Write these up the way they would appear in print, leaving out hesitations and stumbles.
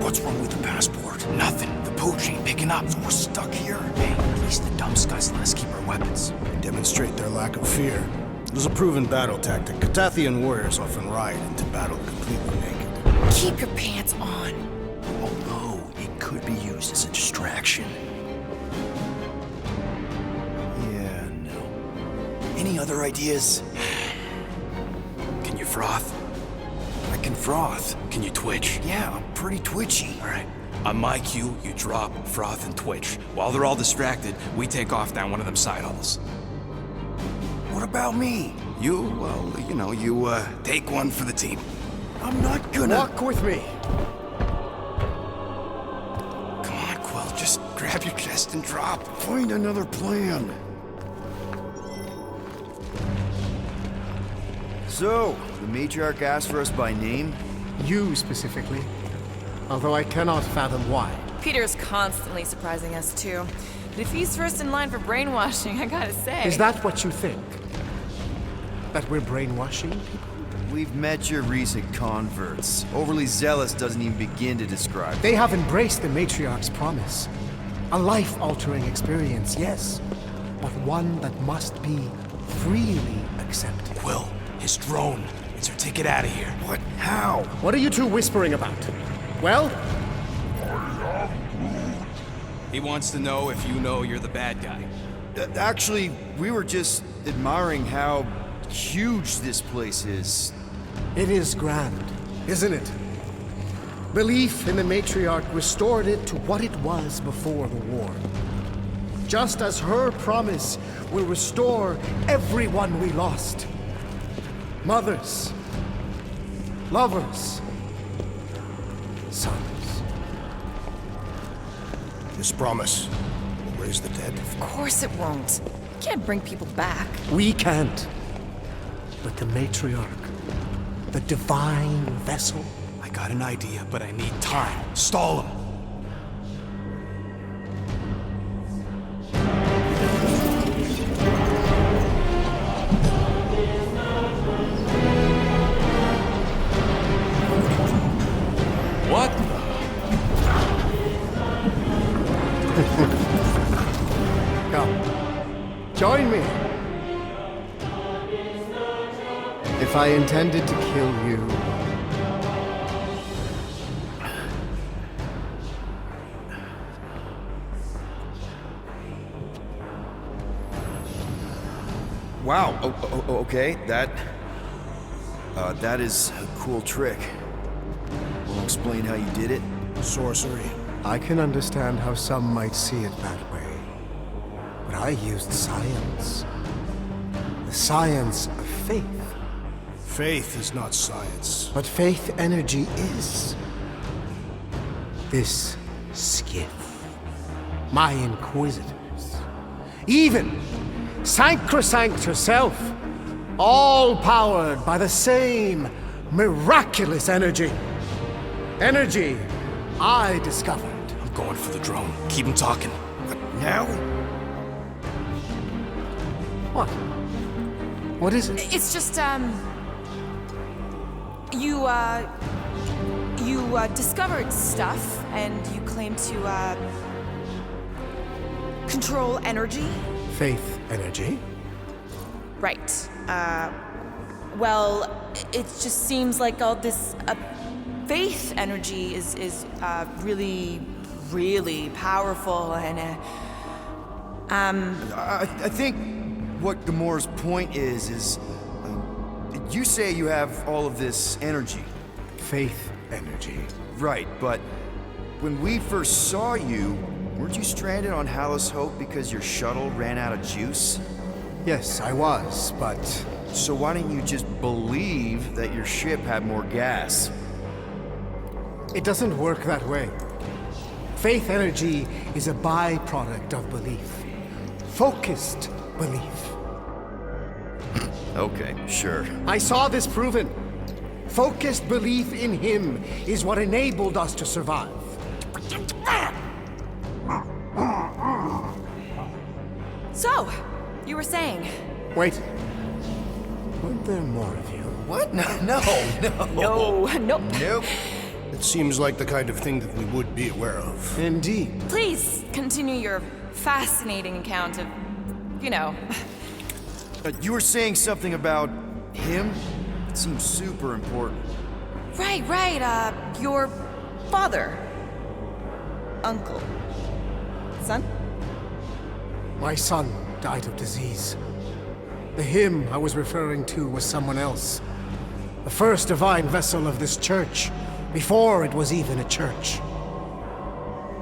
What's wrong with the passport? Nothing. The pooch ain't picking up. So we're stuck here? Hey, at least the dumb scuds let us keep our weapons. Demonstrate their lack of fear. It was a proven battle tactic. Katathian warriors often ride into battle completely naked. Keep your pants on. Although it could be used as a distraction. Yeah, no. Any other ideas? Can you froth? I can froth. Can you twitch? Yeah, I'm pretty twitchy. All right. On my cue, you drop, froth, and twitch. While they're all distracted, we take off down one of them side halls. What about me? You, well, you take one for the team. I'm not gonna... Walk with me. Come on, Quill, just grab your chest and drop. Find another plan. So, the matriarch asked for us by name? You specifically. Although I cannot fathom why. Peter's constantly surprising us, too. But if he's first in line for brainwashing, I gotta say... Is that what you think? That we're brainwashing people? We've met your recent converts. Overly zealous doesn't even begin to describe it. They have embraced the Matriarch's promise. A life-altering experience, yes. But one that must be freely accepted. Quill, his drone. It's our ticket out of here. What? How? What are you two whispering about? Well, He wants to know if you know you're the bad guy. Actually, we were just admiring how huge this place is. it is grand, isn't it? Belief in the Matriarch restored it to what it was before the war. Just as her promise will restore everyone we lost. Mothers, lovers, sons. This promise will raise the dead. Of course it won't. You can't bring people back. We can't. But the Matriarch, the divine vessel, I got an idea, but I need time. Stall him. What? come, join me. If I intended to kill you, Wow, okay, that is a cool trick. Will explain how you did it? Sorcery. I can understand how some might see it that way. But I used science. The science of faith. Faith is not science. But faith energy is. This skiff. My inquisitors. Even Sancrosanct herself. All powered by the same miraculous energy. Energy I discovered. I'm going for the drone. Keep him talking. Now? What? What is it? It's just, You discovered stuff, and you claim to, control energy? Faith energy? Right. Well, it just seems like all this, faith energy is really, really powerful, and, I think what Gamora's point is you say you have all of this energy. Faith energy. Right, but when we first saw you, weren't you stranded on Hallis Hope because your shuttle ran out of juice? Yes, I was, but So why didn't you just believe that your ship had more gas? it doesn't work that way. Faith energy is a byproduct of belief. Focused belief. Okay, sure. I saw this proven. Focused belief in him is what enabled us to survive. So, you were saying? Wait. Weren't there more of you? What? No. No, nope. Nope. It seems like the kind of thing that we would be aware of. Indeed. Please continue your fascinating account of, you know. You were saying something about him? It seems super important. Right, your father. Uncle. Son? My son died of disease. The him I was referring to was someone else. The first divine vessel of this church, before it was even a church.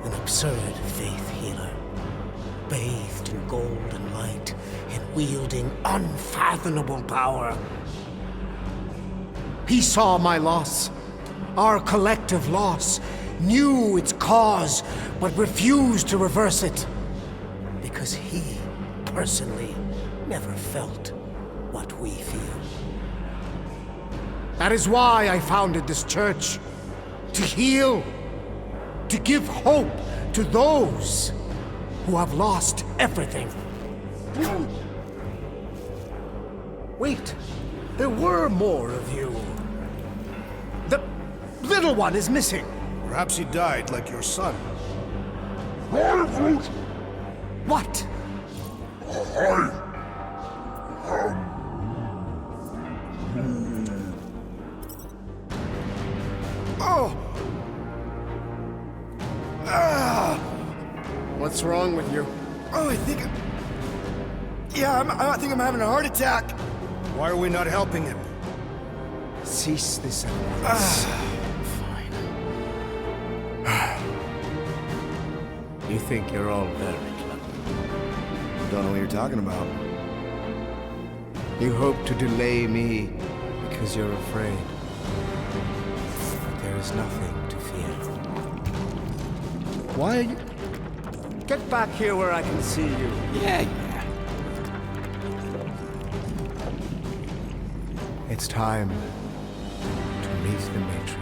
An absurd faith healer, bathed in golden light and wielding unfathomable power. He saw my loss, our collective loss, knew its cause, but refused to reverse it. Because he, personally, never felt what we feel. That is why I founded this church. To heal. To give hope to those who have lost everything. Wait, there were more of you. The little one is missing. Perhaps he died like your son. What? Oh! What's wrong with you? Oh, I think I think I'm having a heart attack. Why are we not helping him? Cease this at once. Fine. You think you're all very clever. Don't know what you're talking about. You hope to delay me because you're afraid. But there is nothing to fear. Why are you... Get back here where I can see you. Yeah. It's time to meet the matriarch.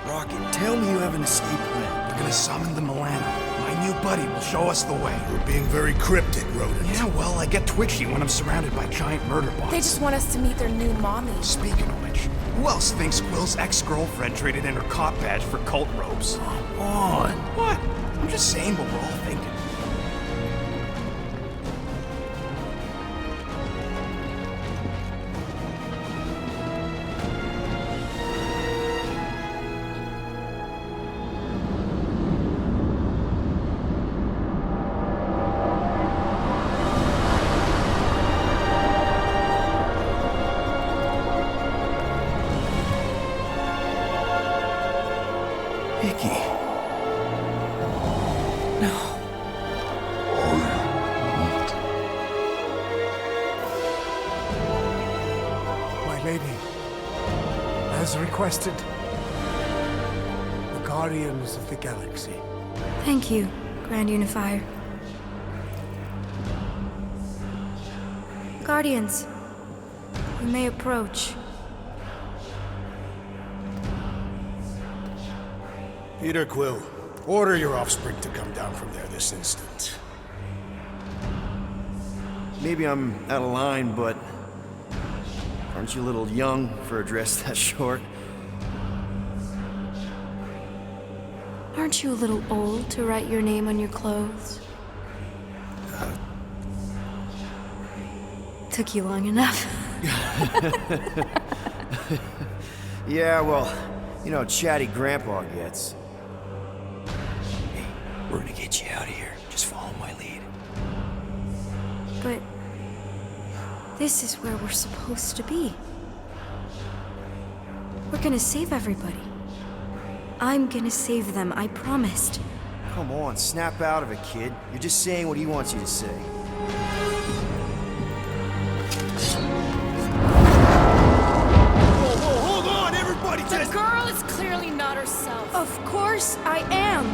Rocket, tell me you have an escape plan. We're gonna summon the Milano. My new buddy will show us the way. You're being very cryptic, Rodent. Yeah, well, I get twitchy when I'm surrounded by giant murder bots. They just want us to meet their new mommy. Speaking of which, who else thinks Quill's ex-girlfriend traded in her cop badge for cult robes? Come on. What? I'm just saying what we're all thinking. Icky. No. My lady, as requested, the Guardians of the Galaxy. Thank you, Grand Unifier. Guardians, you may approach. Peter Quill, order your offspring to come down from there this instant. Maybe I'm out of line, but aren't you a little young for a dress that short? Aren't you a little old to write your name on your clothes? Took you long enough. Yeah, well, you know how chatty Grandpa gets. Hey, we're gonna get you out of here. Just follow my lead. But this is where we're supposed to be. We're gonna save everybody. I'm gonna save them, I promised. Come on, snap out of it, kid. You're just saying what he wants you to say. Hold on, everybody! The girl is clearly not herself. Of course I am.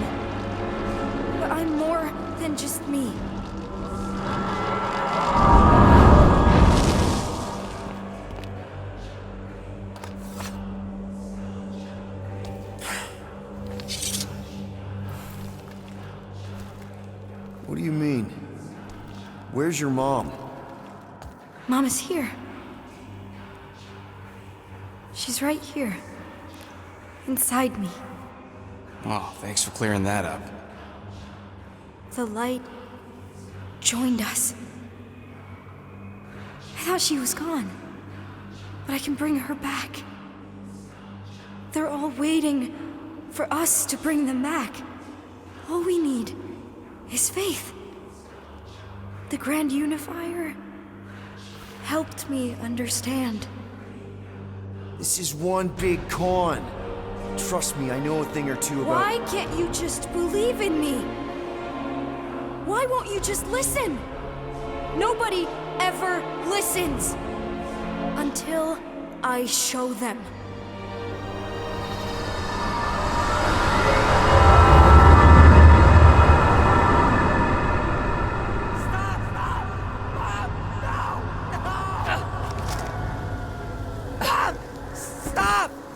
But I'm more than just me. What do you mean? Where's your mom? Mama's here. She's right here. Inside me. Oh, thanks for clearing that up. The light joined us. I thought she was gone, but I can bring her back. They're all waiting for us to bring them back. All we need is faith. The Grand Unifier helped me understand. This is one big con. Trust me, I know a thing or two about... Why can't you just believe in me? Why won't you just listen? Nobody ever listens until I show them.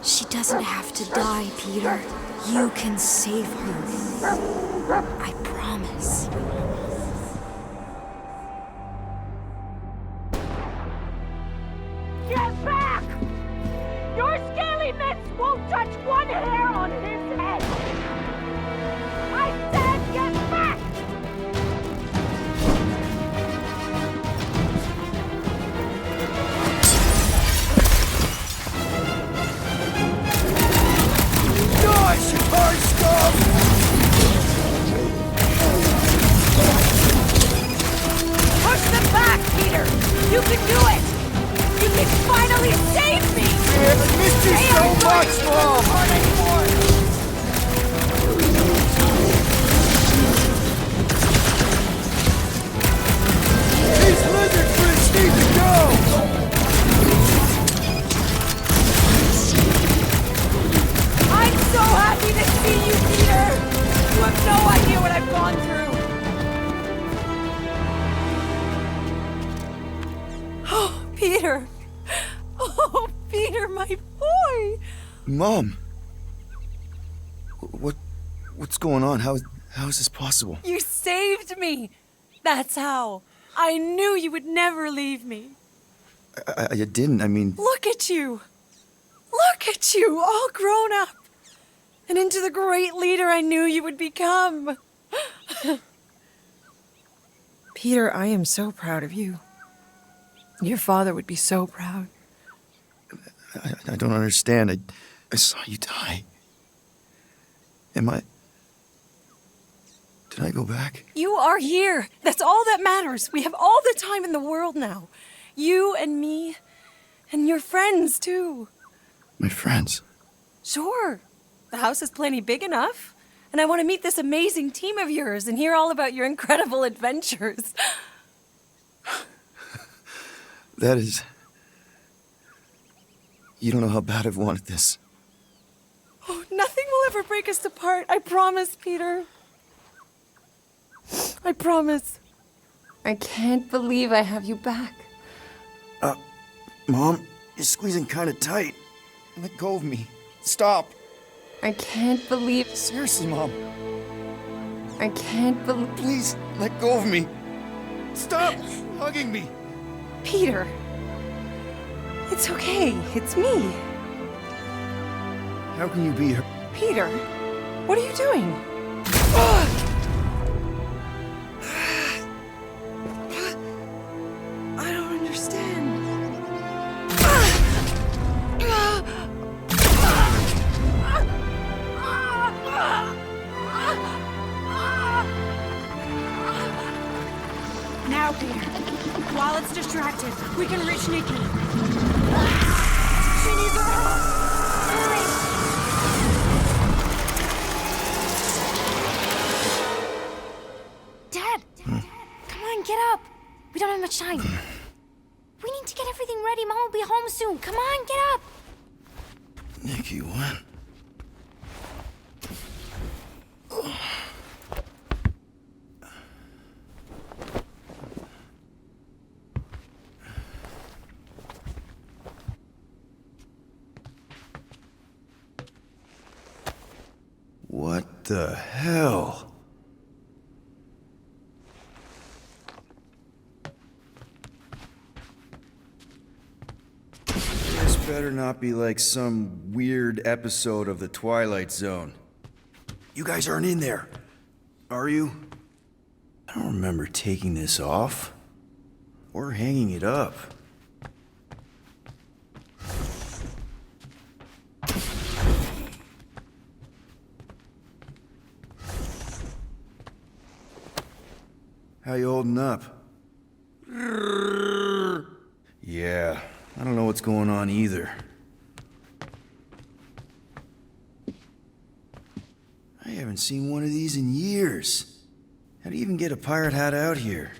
She doesn't have to die, Peter. You can save her. I promise. Get back! Your scaly mitts won't touch one hair on his head! I said get back! Nice, you hard stuff! Push them back, Peter! You can do it! You can finally save me! I missed you so much, Mom! These lizard fruits need to go! I'm so happy to see you, Peter! You have no idea what I've gone through! Oh, Peter! Oh, Peter, my boy! Mom! What's going on? How is this possible? You saved me! That's how. I knew you would never leave me. I didn't, I mean... Look at you! Look at you, all grown up! And into the great leader I knew you would become! Peter, I am so proud of you. Your father would be so proud. I don't understand. I saw you die. Did I go back? You are here! That's all that matters! We have all the time in the world now. You and me, and your friends, too. My friends? Sure. The house is plenty big enough. And I want to meet this amazing team of yours and hear all about your incredible adventures. That is... You don't know how bad I've wanted this. Oh, nothing will ever break us apart. I promise, Peter. I promise. I can't believe I have you back. Mom, you're squeezing kind of tight. Let go of me. Stop. I can't believe... Seriously, Mom. I can't believe... Please, let go of me. Stop hugging me. Peter. It's okay. It's me. How can you be her? Peter, what are you doing? I don't understand. Now, Peter. While it's distracted, we can reach Nikki. She needs our help! Hurry! Dad! Come on, get up! We don't have much time. We need to get everything ready. Mom will be home soon. Come on, get up! Nikki, what? What the hell? This better not be like some weird episode of The Twilight Zone. You guys aren't in there, are you? I don't remember taking this off. Or hanging it up. How you holding up? Yeah, I don't know what's going on either. I haven't seen one of these in years. How do you even get a pirate hat out here?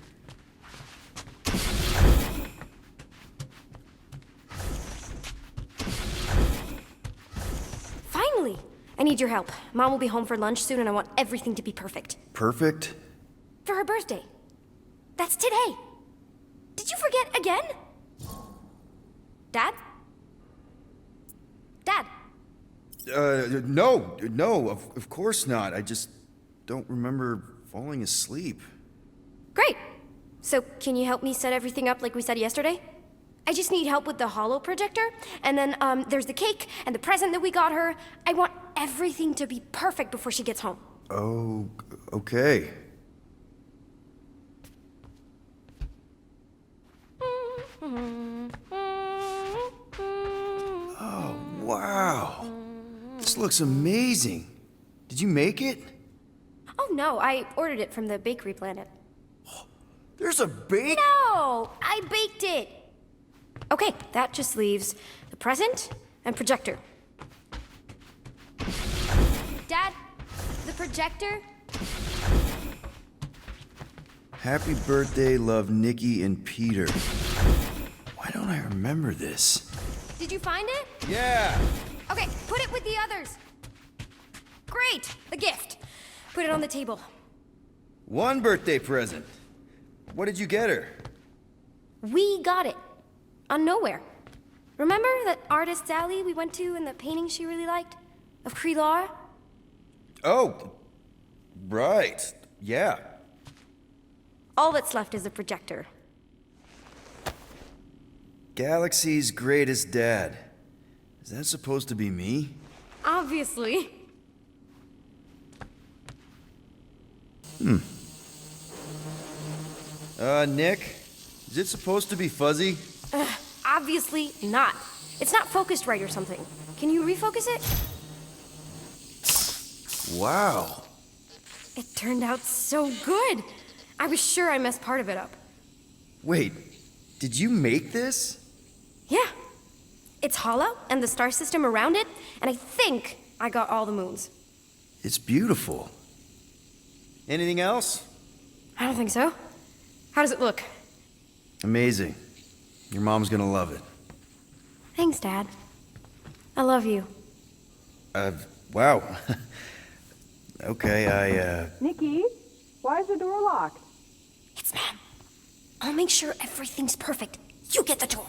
Finally! I need your help. Mom will be home for lunch soon and I want everything to be perfect. Perfect? For her birthday. That's today. Did you forget again? Dad? Dad? No, of course not. I just don't remember falling asleep. Great. So, can you help me set everything up like we said yesterday? I just need help with the holo projector, and then there's the cake and the present that we got her. I want everything to be perfect before she gets home. Oh, okay. Oh, wow. This looks amazing. Did you make it? Oh no, I ordered it from the Bakery Planet. There's a bake? No, I baked it. Okay, that just leaves the present and projector. Dad, the projector? Happy birthday, love Nikki and Peter. Why don't I remember this? Did you find it? Yeah! Okay, put it with the others. Great, the gift. Put it on the table. One birthday present. What did you get her? We got it. On Nowhere. Remember that artist's alley we went to and the painting she really liked? Of Krelar? Oh, right. Yeah. All that's left is a projector. Galaxy's greatest dad. Is that supposed to be me? Obviously. Nick? Is it supposed to be fuzzy? Obviously not. It's not focused right or something. Can you refocus it? Wow. It turned out so good. I was sure I messed part of it up. Wait, did you make this? Yeah. It's hollow, and the star system around it, and I think I got all the moons. It's beautiful. Anything else? I don't think so. How does it look? Amazing. Your mom's gonna love it. Thanks, Dad. I love you. Wow. Okay, Nikki, why is the door locked? It's Mom. I'll make sure everything's perfect. You get the door.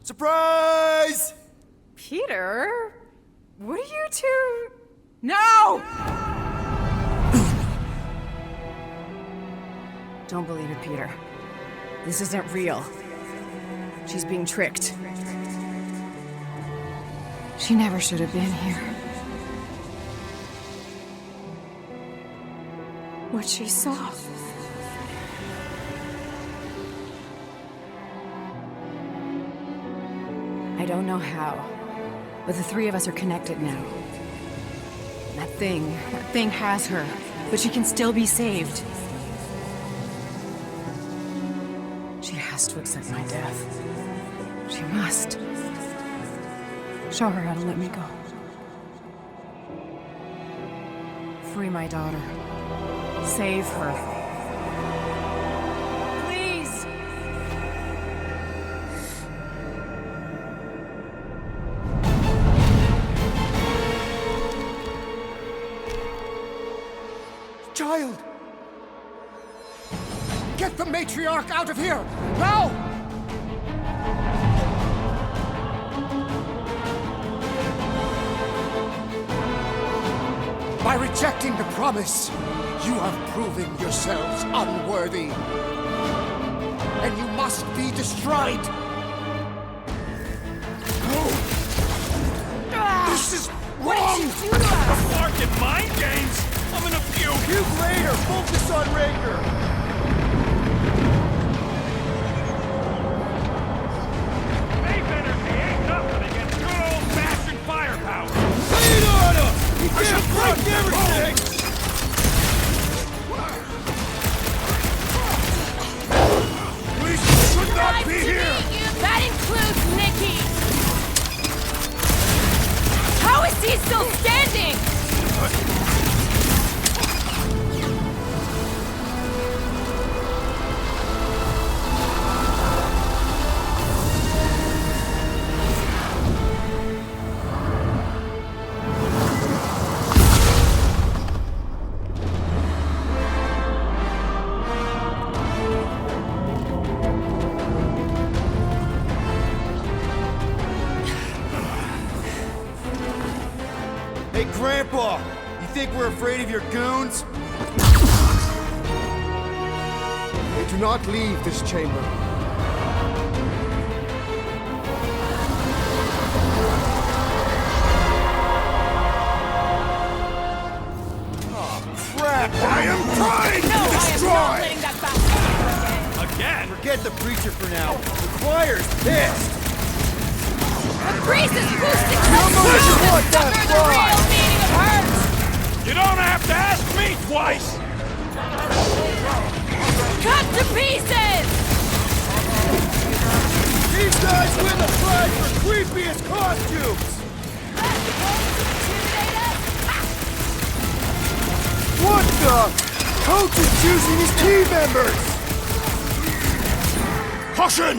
Surprise! Peter? What are you two? No! Don't believe it, Peter. This isn't real. She's being tricked. She never should have been here. What she saw. I don't know how, but the three of us are connected now. That thing has her, but she can still be saved. She has to accept my death. She must. Show her how to let me go. Free my daughter. Save her. Please! Child! Get the matriarch out of here! Now! By rejecting the promise, You have proven yourselves unworthy. And you must be destroyed. This is What wrong! did you do to us? Market mind games? I'm in a few. Puke later! Focus on Raker! Faith energy ain't nothing against good old-fashioned firepower. Lean on him! He can't break everything! We should not Nice be to here! meet you. That includes Nikki. How is he still standing? Hey, Grandpa! You think we're afraid of your goons? They do not leave this chamber. Crap! I am trying No, to I am not destroy! letting that bastard Again? Forget the preacher for now. The choir's pissed! The priest is boosting Somebody the want that the fly! real meaning of hurt. You don't have to ask me twice! Cut to pieces! These guys win the prize for creepiest costumes! What the? Coach is choosing his team members! Caution!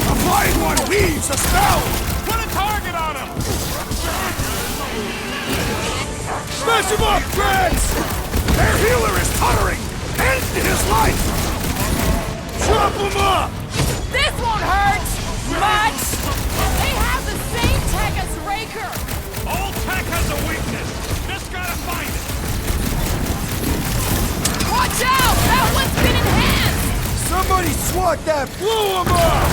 A blind one weaves a spell! Put a target on him! Smash him up, friends! Their healer is tottering! End his life! Chop him up! This won't hurt much! They have the same tech as Raker! All tech has a weakness! Just gotta find it! Watch out! That one's been enhanced! Somebody swat that! Blow him up!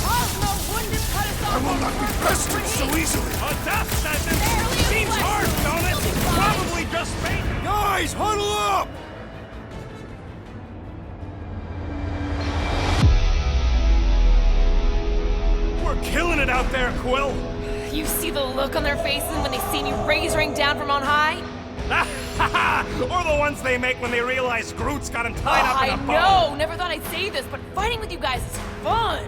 Cosmo wouldn't have cut us off. I will not be bested so easily! A death sentence? Seems harsh, don't it? Probably just fate! Guys, huddle up! We're killing it out there, Quill! You see the look on their faces when they see you razoring down from on high? Or the ones they make when they realize Groot's got him tied up in a I bow! know! Never thought I'd say this, but fighting with you guys is fun!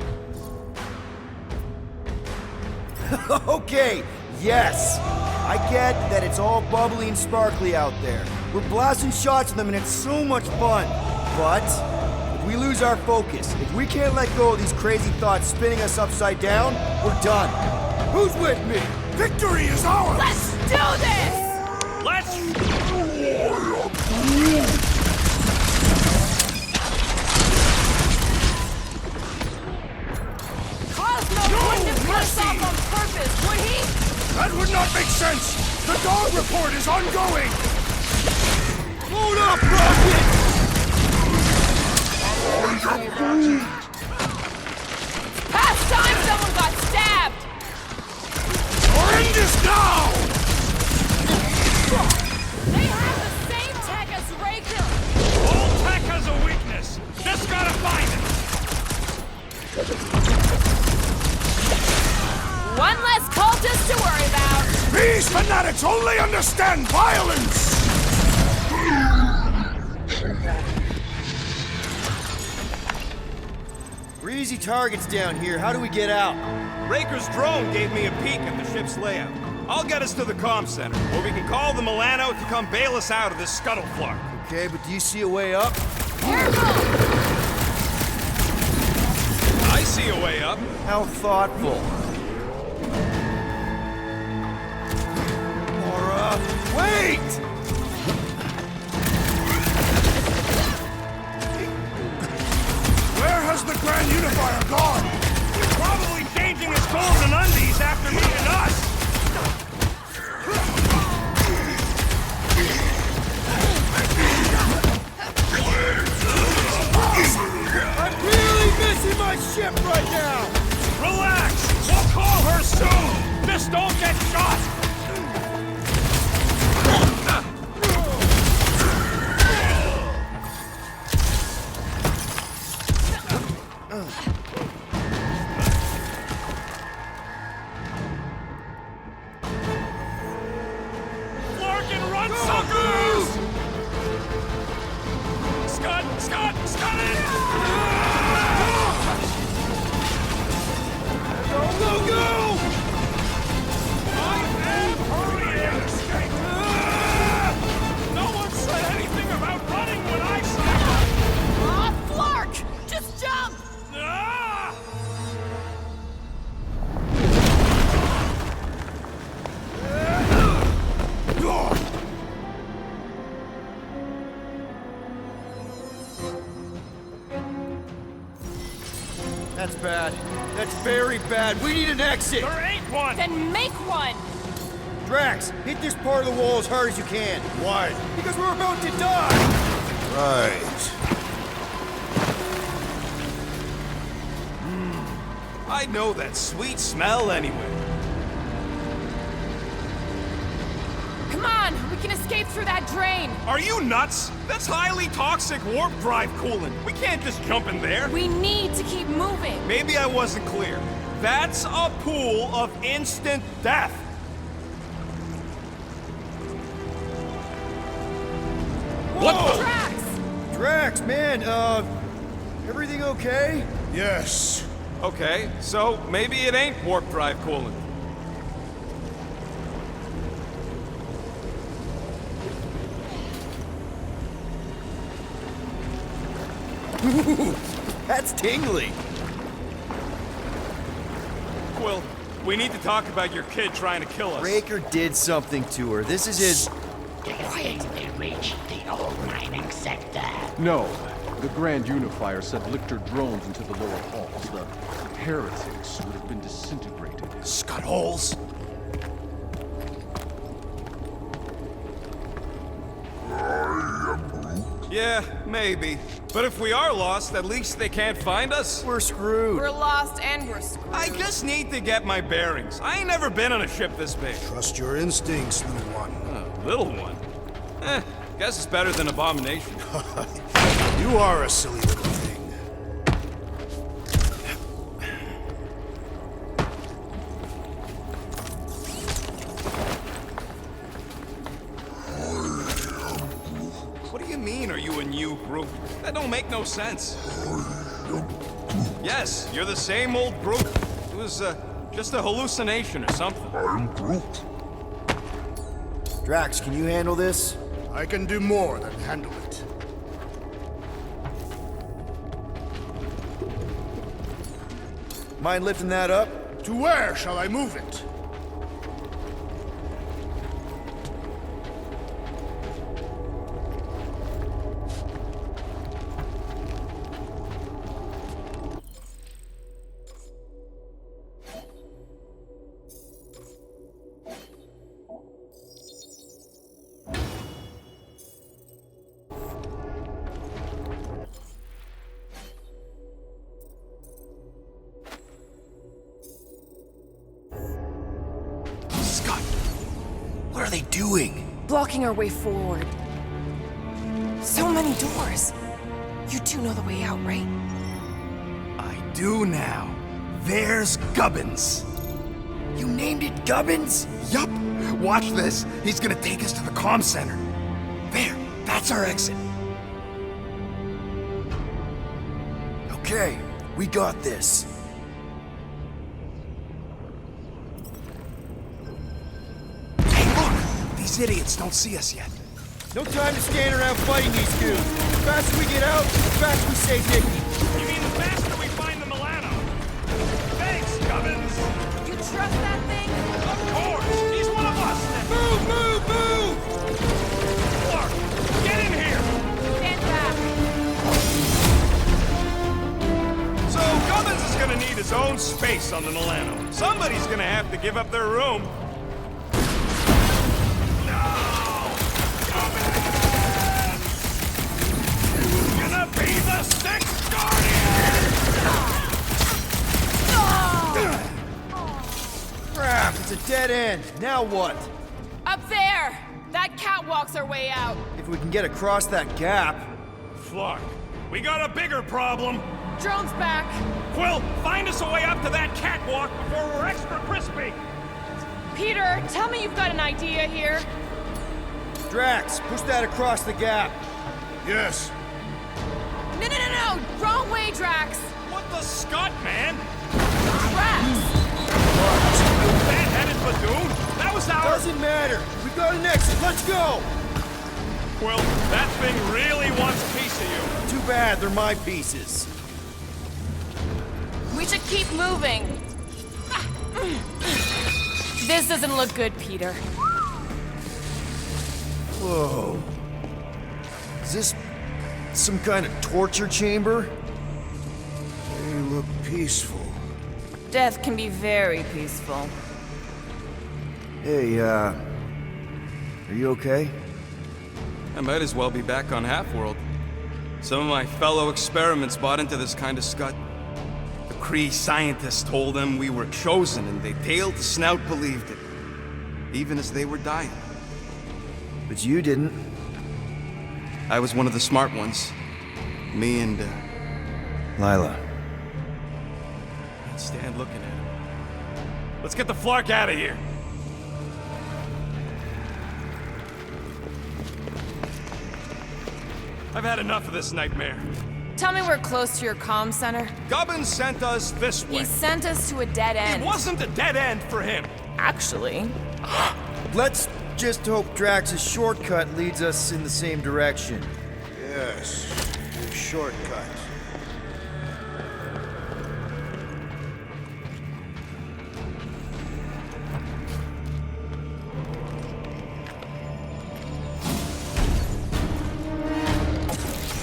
Okay, yes. I get that it's all bubbly and sparkly out there. We're blasting shots at them and it's so much fun. But if we lose our focus, if we can't let go of these crazy thoughts spinning us upside down, we're done. Who's with me? Victory is ours! Let's do this! Let's... Cosmo wouldn't have cut us off on purpose, would he? That would not make sense! The dog report is ongoing! Load up, Rocket! Past time someone got stabbed! Or end this now! They have the same tech as Raker! All tech has a weakness. Just gotta find it. One less cultist to worry about! These fanatics only understand violence! We're easy targets down here. How do we get out? Raker's drone gave me a peek at the ship's layout. I'll get us to the comm center, or we can call the Milano to come bail us out of this scuttleflart. Okay, but do you see a way up? Careful! I see a way up. How thoughtful. Laura, wait! Where has the Grand Unifier gone? He's probably changing his golden undies after me Scott! Scott! Go, go! I am hurrying! No one said anything about running when I said Aw, Flark! Just jump! ah! That's bad. That's very bad. We need an exit. There ain't one! Then make one! Drax, hit this part of the wall as hard as you can. Why? Because we're about to die. Right. I know that sweet smell anyway. Come on, we can escape through that drain! Are you nuts? That's highly toxic warp drive coolant. We can't just jump in there. We need to keep moving! Maybe I wasn't clear. That's a pool of instant death. What? Drax! Drax, man, everything okay? Yes. Okay, so maybe it ain't warp drive coolant. That's tingly. Quill, we need to talk about your kid trying to kill us. Breaker did something to her. This is his... Do you think they reached the old mining sector? No. The Grand Unifier sent Lictor drones into the lower halls. The heretics would have been disintegrated. Scud holes. Yeah, maybe. But if we are lost, at least they can't find us. We're screwed. We're lost and we're screwed. I just need to get my bearings. I ain't never been on a ship this big. Trust your instincts, little one. Little one. Guess it's better than Abomination. You are a silly little thing. What do you mean, are you a new Groot? That don't make no sense. Yes, you're the same old Groot. It was, just a hallucination or something. Drax, can you handle this? I can do more than handle it. Mind lifting that up? To where shall I move it? Scott, what are they doing? Blocking our way forward. So many doors. You two know the way out, right? I do now. There's Gubbins. You named it Gubbins? Yup. Watch this. He's gonna take us to the comm center. There. That's our exit. Okay, we got this. Hey, look! These idiots don't see us yet. No time to stand around fighting these dudes. The faster we get out, the faster we save Nikki. You mean the faster we find the Milano? Thanks, Gubbins. You trust that thing? Of course. He's one of us. Move, move, move! Clark, get in here. Stand back. So Gubbins is gonna need his own space on the Milano. Somebody's gonna have to give up their room. No! Gubbins! Gonna be the sixth Guardian! Crap, it's a dead end. Now what? Up there! That catwalk's our way out. If we can get across that gap... Flark, we got a bigger problem. Drone's back. Quill, find us a way up to that catwalk before we're extra crispy. Peter, tell me you've got an idea here. Drax, push that across the gap. Yes. No! Wrong way, Drax! What the scut, man? Drax! You fat-headed Badoon! That was our... Doesn't matter. We got an exit. Let's go. Well, that thing really wants a piece of you. Too bad. They're my pieces. We should keep moving. This doesn't look good, Peter. Whoa. Is this some kind of torture chamber? They look peaceful. Death can be very peaceful. Hey, are you okay? I might as well be back on Half-World. Some of my fellow experiments bought into this kind of scut. The Kree scientists told them we were chosen, and they tailed the snout believed it. Even as they were dying. But you didn't. I was one of the smart ones. Me and, Lila. Can't stand looking at him. Let's get the Flark out of here. I've had enough of this nightmare. Tell me we're close to your comm center. Gubbins sent us this way. He sent us to a dead end. It wasn't a dead end for him. Actually. Let's just hope Drax's shortcut leads us in the same direction. Yes, a shortcut.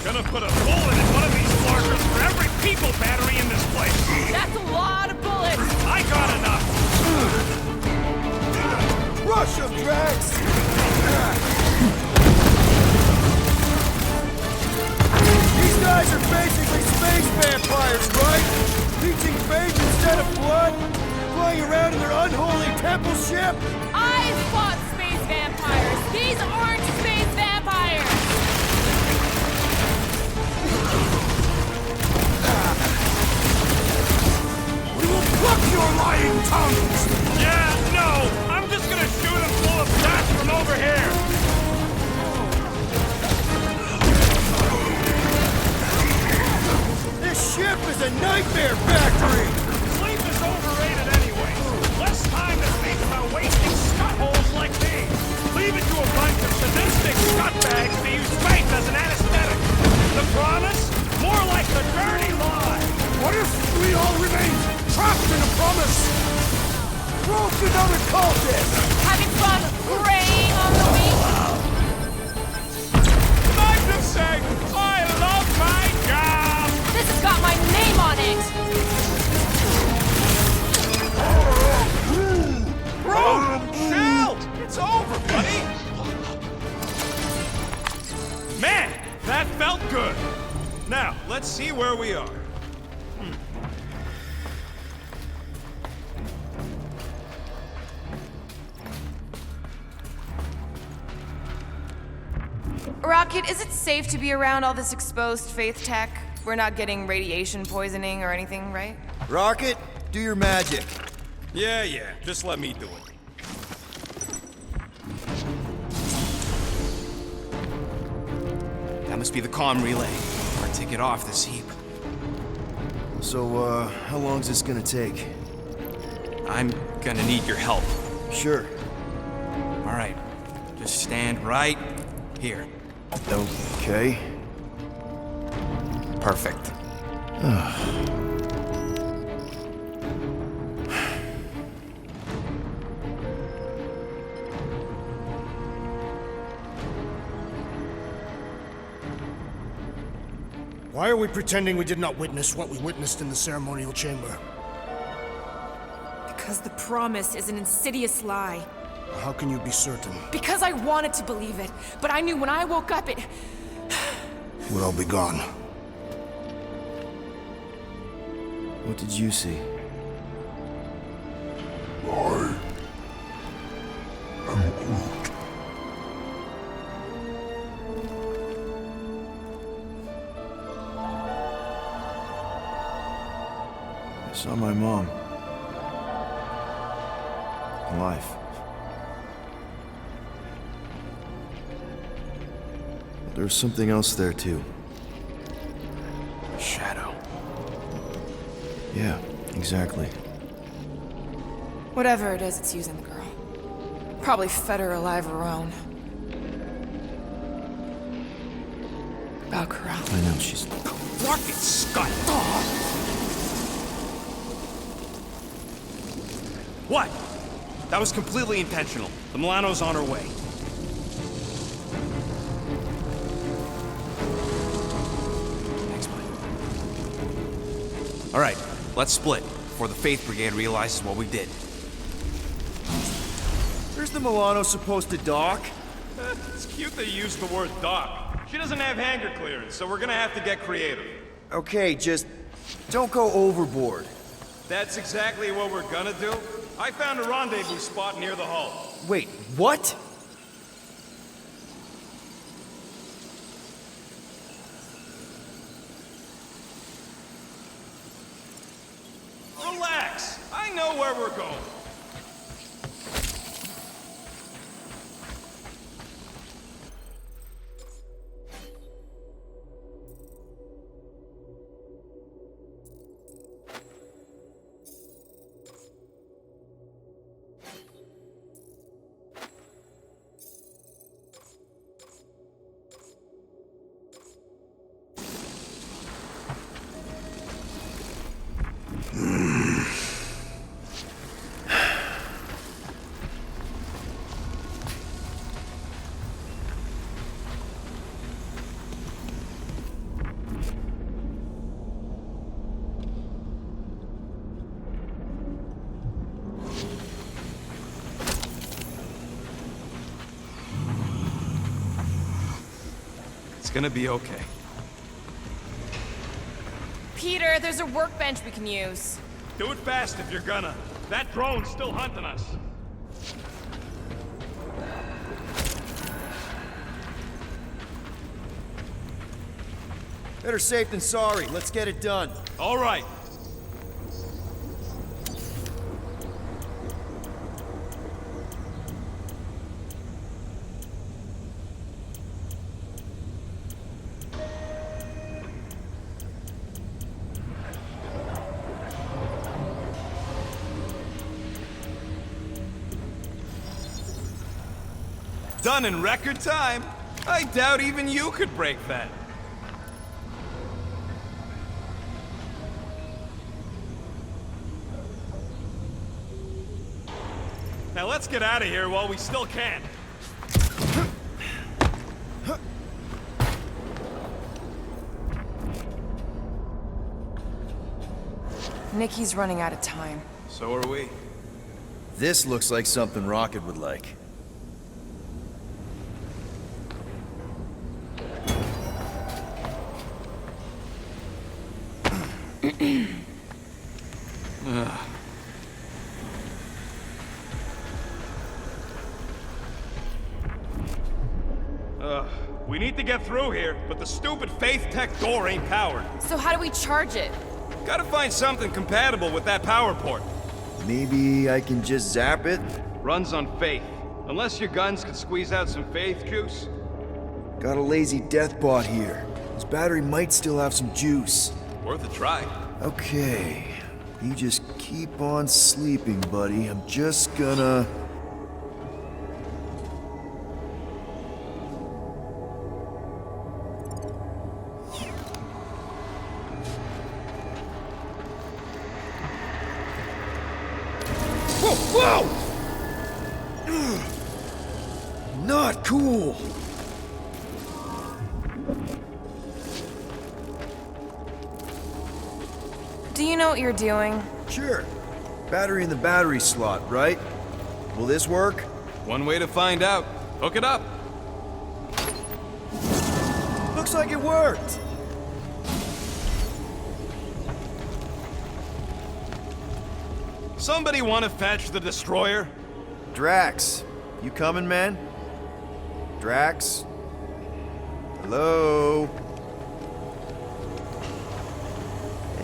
Gonna put a bullet in one of these Flarkers for every people battery in this place. That's a lot of bullets. I got enough. Rush him, Drax! These guys are basically space vampires, right? Leeching phage instead of blood? Flying around in their unholy temple ship? I fought space vampires. These aren't space vampires. We will pluck your lying tongues! Yeah, no! I'm just gonna shoot them full of shots from over here! This ship is a nightmare factory! Sleep is overrated anyway. Less time to think about wasting scut-holes like these. Leave it to a bunch of sadistic scutbags to use faith as an anesthetic. The promise? More like the dirty lie. What if we all remain trapped in a promise? Broke another cultist! Having fun preying on the weak? I'm just saying, I love my job! This has got my name on it. Bro, chill! It's over, buddy! Man, that felt good! Now, let's see where we are. Rocket, is it safe to be around all this exposed Faith tech? We're not getting radiation poisoning or anything, right? Rocket, do your magic. Yeah, just let me do it. That must be the comm relay. Hard to get off this heap. So, how long's this gonna take? I'm gonna need your help. Sure. All right, just stand right here. Okay. Perfect. Why are we pretending we did not witness what we witnessed in the ceremonial chamber? Because the promise is an insidious lie. How can you be certain? Because I wanted to believe it, but I knew when I woke up it... Would all be gone. What did you see? I saw my mom. Alive. But there was something else there, too. Yeah, exactly. Whatever it is, it's using the girl. Probably fed her alive her own. Valkyra. I know, she's... Fucking scut! What? That was completely intentional. The Milano's on her way. Thanks, buddy. All right, let's split before the Faith Brigade realizes what we did. Where's the Milano supposed to dock? It's cute they used the word dock. She doesn't have hangar clearance, so we're gonna have to get creative. Okay, just don't go overboard. That's exactly what we're gonna do. I found a rendezvous spot near the hull. Wait, what? Relax. I know where we're going. It's gonna be okay. Peter, there's a workbench we can use. Do it fast if you're gonna. That drone's still hunting us. Better safe than sorry. Let's get it done. All right. Done in record time. I doubt even you could break that. Now let's get out of here while we still can. Nikki's running out of time. So are we. This looks like something Rocket would like. We need to get through here, but the stupid Faith Tech door ain't powered. So how do we charge it? Gotta find something compatible with that power port. Maybe I can just zap it? Runs on Faith. Unless your guns can squeeze out some Faith juice. Got a lazy death bot here. His battery might still have some juice. Worth a try. Okay. You just keep on sleeping, buddy. I'm just gonna... Whoa! Not cool! Do you know what you're doing? Sure. Battery in the battery slot, right? Will this work? One way to find out. Hook it up. Looks like it worked! Somebody want to fetch the destroyer? Drax, you coming, man? Drax? Hello?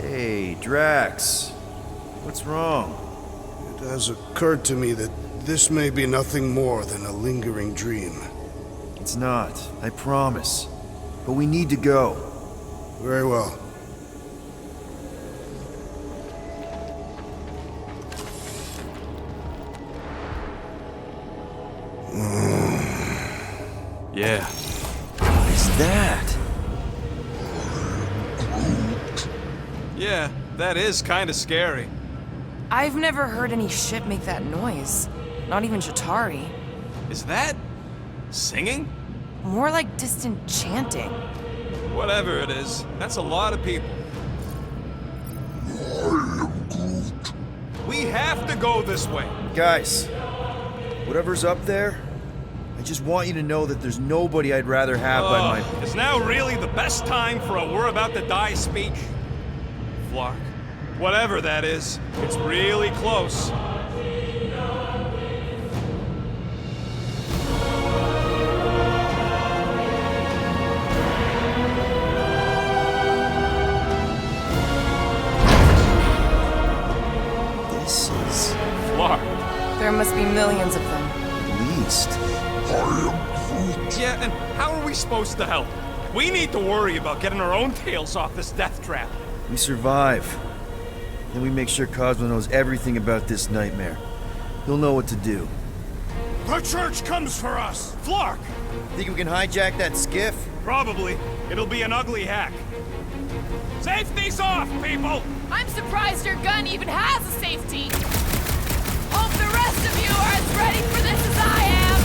Hey, Drax. What's wrong? It has occurred to me that this may be nothing more than a lingering dream. It's not, I promise. But we need to go. Very well. Yeah. What is that? Yeah, that is kind of scary. I've never heard any ship make that noise. Not even Chitauri. Is that singing? More like distant chanting. Whatever it is, that's a lot of people. We have to go this way. Guys, whatever's up there, I just want you to know that there's nobody I'd rather have by my... Is now really the best time for a we're about to die speech? Flark, whatever that is, it's really close. This is... Flark. There must be millions of them. at least. Yeah, and how are we supposed to help? We need to worry about getting our own tails off this death trap. We survive. Then we make sure Cosmo knows everything about this nightmare. He'll know what to do. The church comes for us! Flark! Think we can hijack that skiff? Probably. It'll be an ugly hack. Safety's off, people! I'm surprised your gun even has a safety. Hope the rest of you are as ready for this as I am.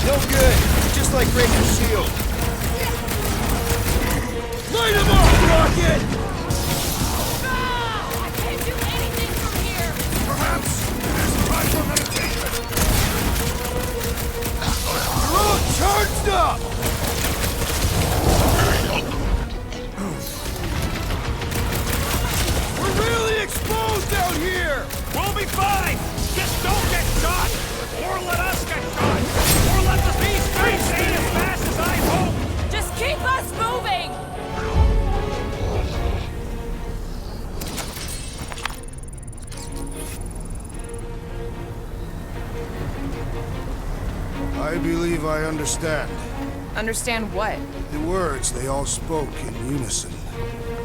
No good. Just like breaking shield. Light him up, Rocket! I can't do anything from here. Perhaps it is time for meditation. You're all charged up! We're really exposed out here! We'll be fine! Just don't get shot! Or let us get shot! Or let the beast fade as fast as I hope! Just keep us moving. I believe I understand. Understand what? The words they all spoke in unison.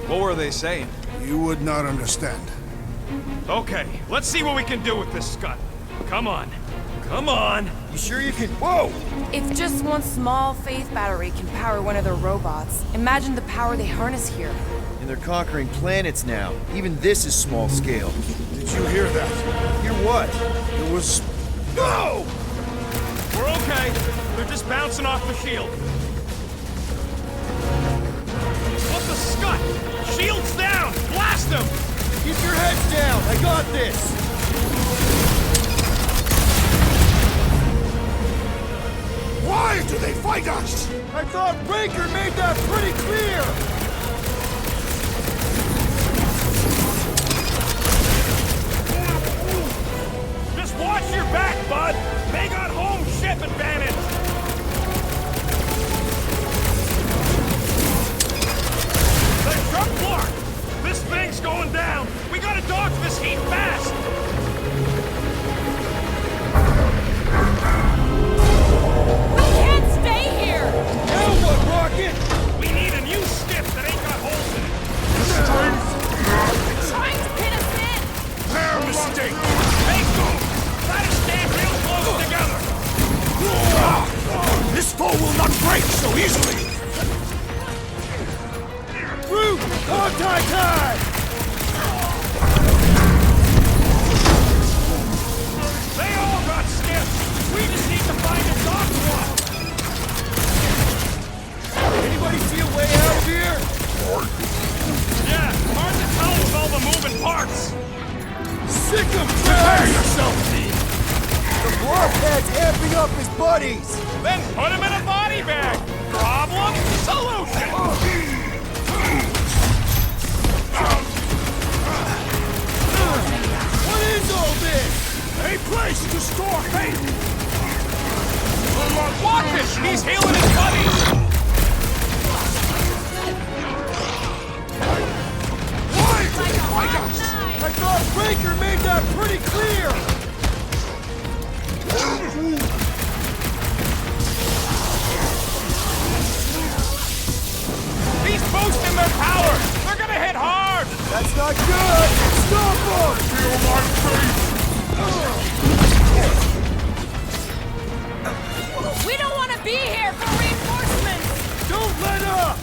What were they saying? You would not understand. Okay, let's see what we can do with this Scud. Come on. Come on! You sure you can? Whoa! If just one small faith battery can power one of their robots, imagine the power they harness here. And they're conquering planets now. Even this is small scale. Did you hear that? Hear what? It was... No! We're okay. They're just bouncing off the shield. What's the Scud? Shield's down! Blast them! Keep your heads down! I got this! Why do they fight us? I thought Breaker made that pretty clear! Just watch your back, bud! They got home ship advantage! They struck Flark! This thing's going down! We gotta dodge this heat fast! We can't stay here. Now what, Rocket? We need a new skiff that ain't got holes in it! Trying to pin us in. Their mistake! Hey, go! Try to stand real close together! This foe will not break so easily! Root! Contact time! They all got skiffs! We just need to find a dock one! Anybody see a way out of here? Yeah, hard to tell with all the moving parts! Sick of Prepare yourself! The Blockhead's amping up his buddies! Then put him in a body bag! Problem? Solution! What is all this? A place to store faith! Watch it! He's healing his buddies! Why do they fight us? I thought Breaker made that pretty clear! He's boosting their power! They're gonna hit hard! That's not good! Stop them! Feel my face! We don't want to be here for reinforcements! Don't let up!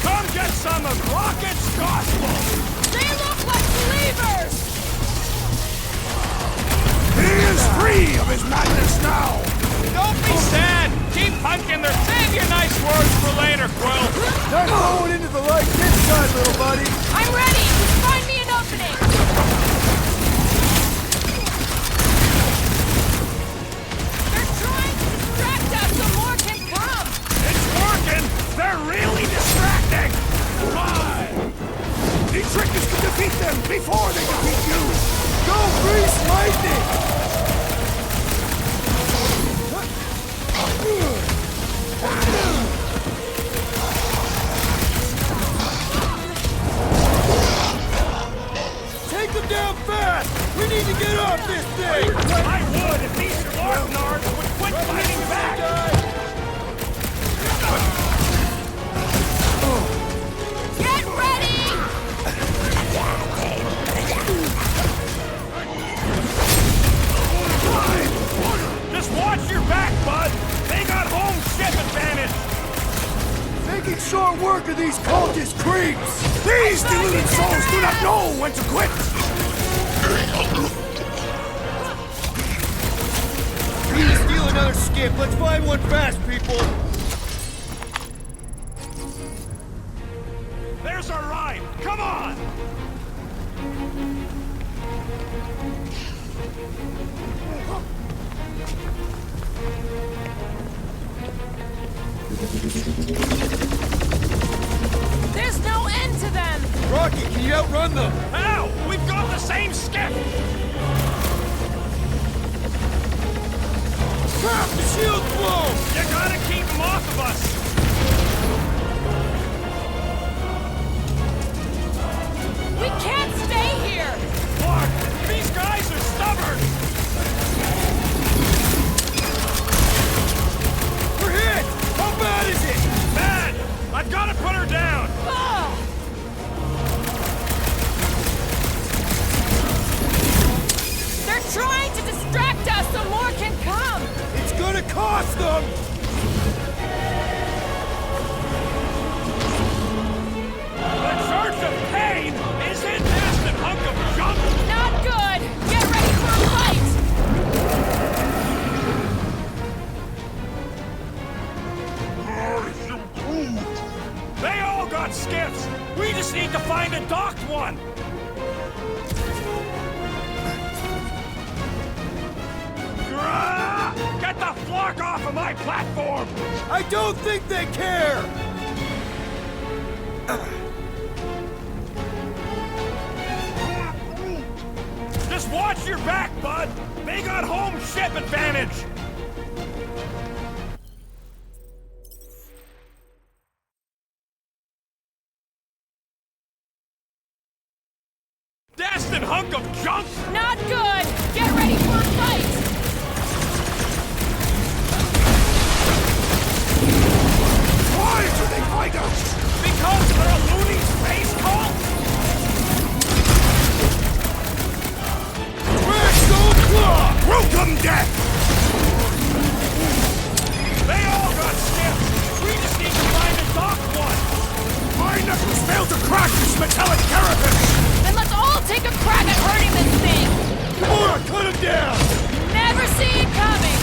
Come get some of Rocket's gospel! They look like believers! He is free of his madness now! Don't be sad! Keep punking their... Save your nice words for later, Quill! They're going into the light this time, little buddy! I'm ready! Find me an opening! They're trying to distract us so more can come! It's working! They're really distracting! Why? The trick is to defeat them before they defeat you! Go freeze lightning! Take them down fast! We need to get off this thing! I would if these Larknards would quit fighting back! Get ready! Just watch your back, bud! They got home ship advantage! Making short work of these cultist creeps! These deluded souls do not know when to quit! We need to steal another skip. Let's find one fast, people! There's our ride! Come on! There's no end to them! Rocky, can you outrun them? How? We've got the same skiff! Crap, the shield's blown! You gotta keep them off of us! We can't stay here! Look! These guys are stubborn! We're hit! How bad is it? Bad! I've gotta put her down! Ugh. They're trying to distract us so more can come! It's gonna cost them! The Church of Pain is in this hunk of junk! Not good! Get ready for a fight! They all got skiffs! We just need to find a docked one! Grah! Get the flock off of my platform! I don't think they care! Just watch your back, bud! They got home ship advantage! Destined hunk of junk! Not good! Get ready for a fight! Why do they fight us? Because they're a loony space cult? Welcome, death! They all got skipped! We just need to find a docked one! My knuckles failed to crack this metallic carapace! Then let's all take a crack at hurting this thing! Gamora, cut him down! Never see it coming!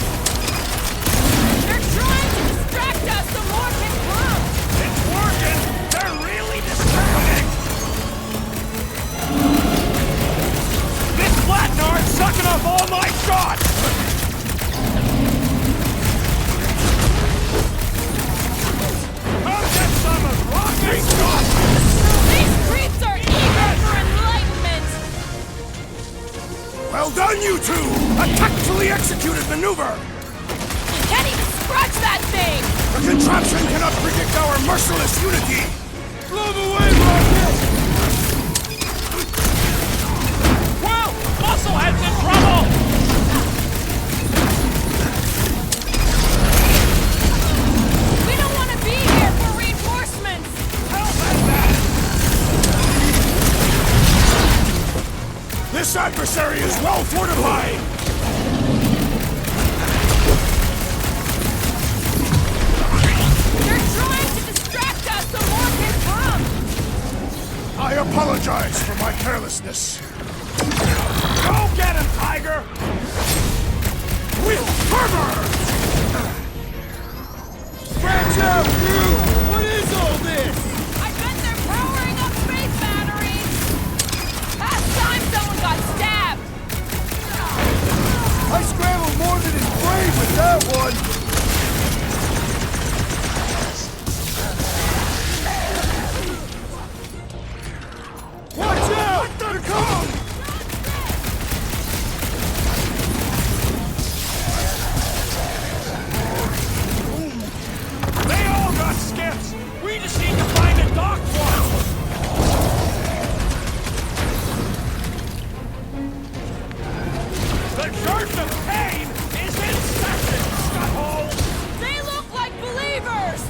They're trying to distract us so more can come! It's working! They're really distracting! This Flatnard's sucking up all my shots! Come get some of Rocket's gospel! These creeps are eager for enlightenment! Well done, you two! A tactfully executed maneuver! Can't even scratch that thing! The contraption cannot predict our merciless unity! Move away, Rocket! Well, Musclehead's in trouble! We don't want to be here for reinforcements! Help at that! This adversary is well fortified! They're trying to distract us so more can come! I apologize for my carelessness. Go get him, Tiger! With fervor! Branch out, crew! What is all this? I bet they're powering up space batteries! Last time someone got stabbed! I scrambled more than his brain with that one! Watch out! They're coming! They all got skips! We just need to find a dock one! The Church of Pain is incessant, Scutthole! They look like believers!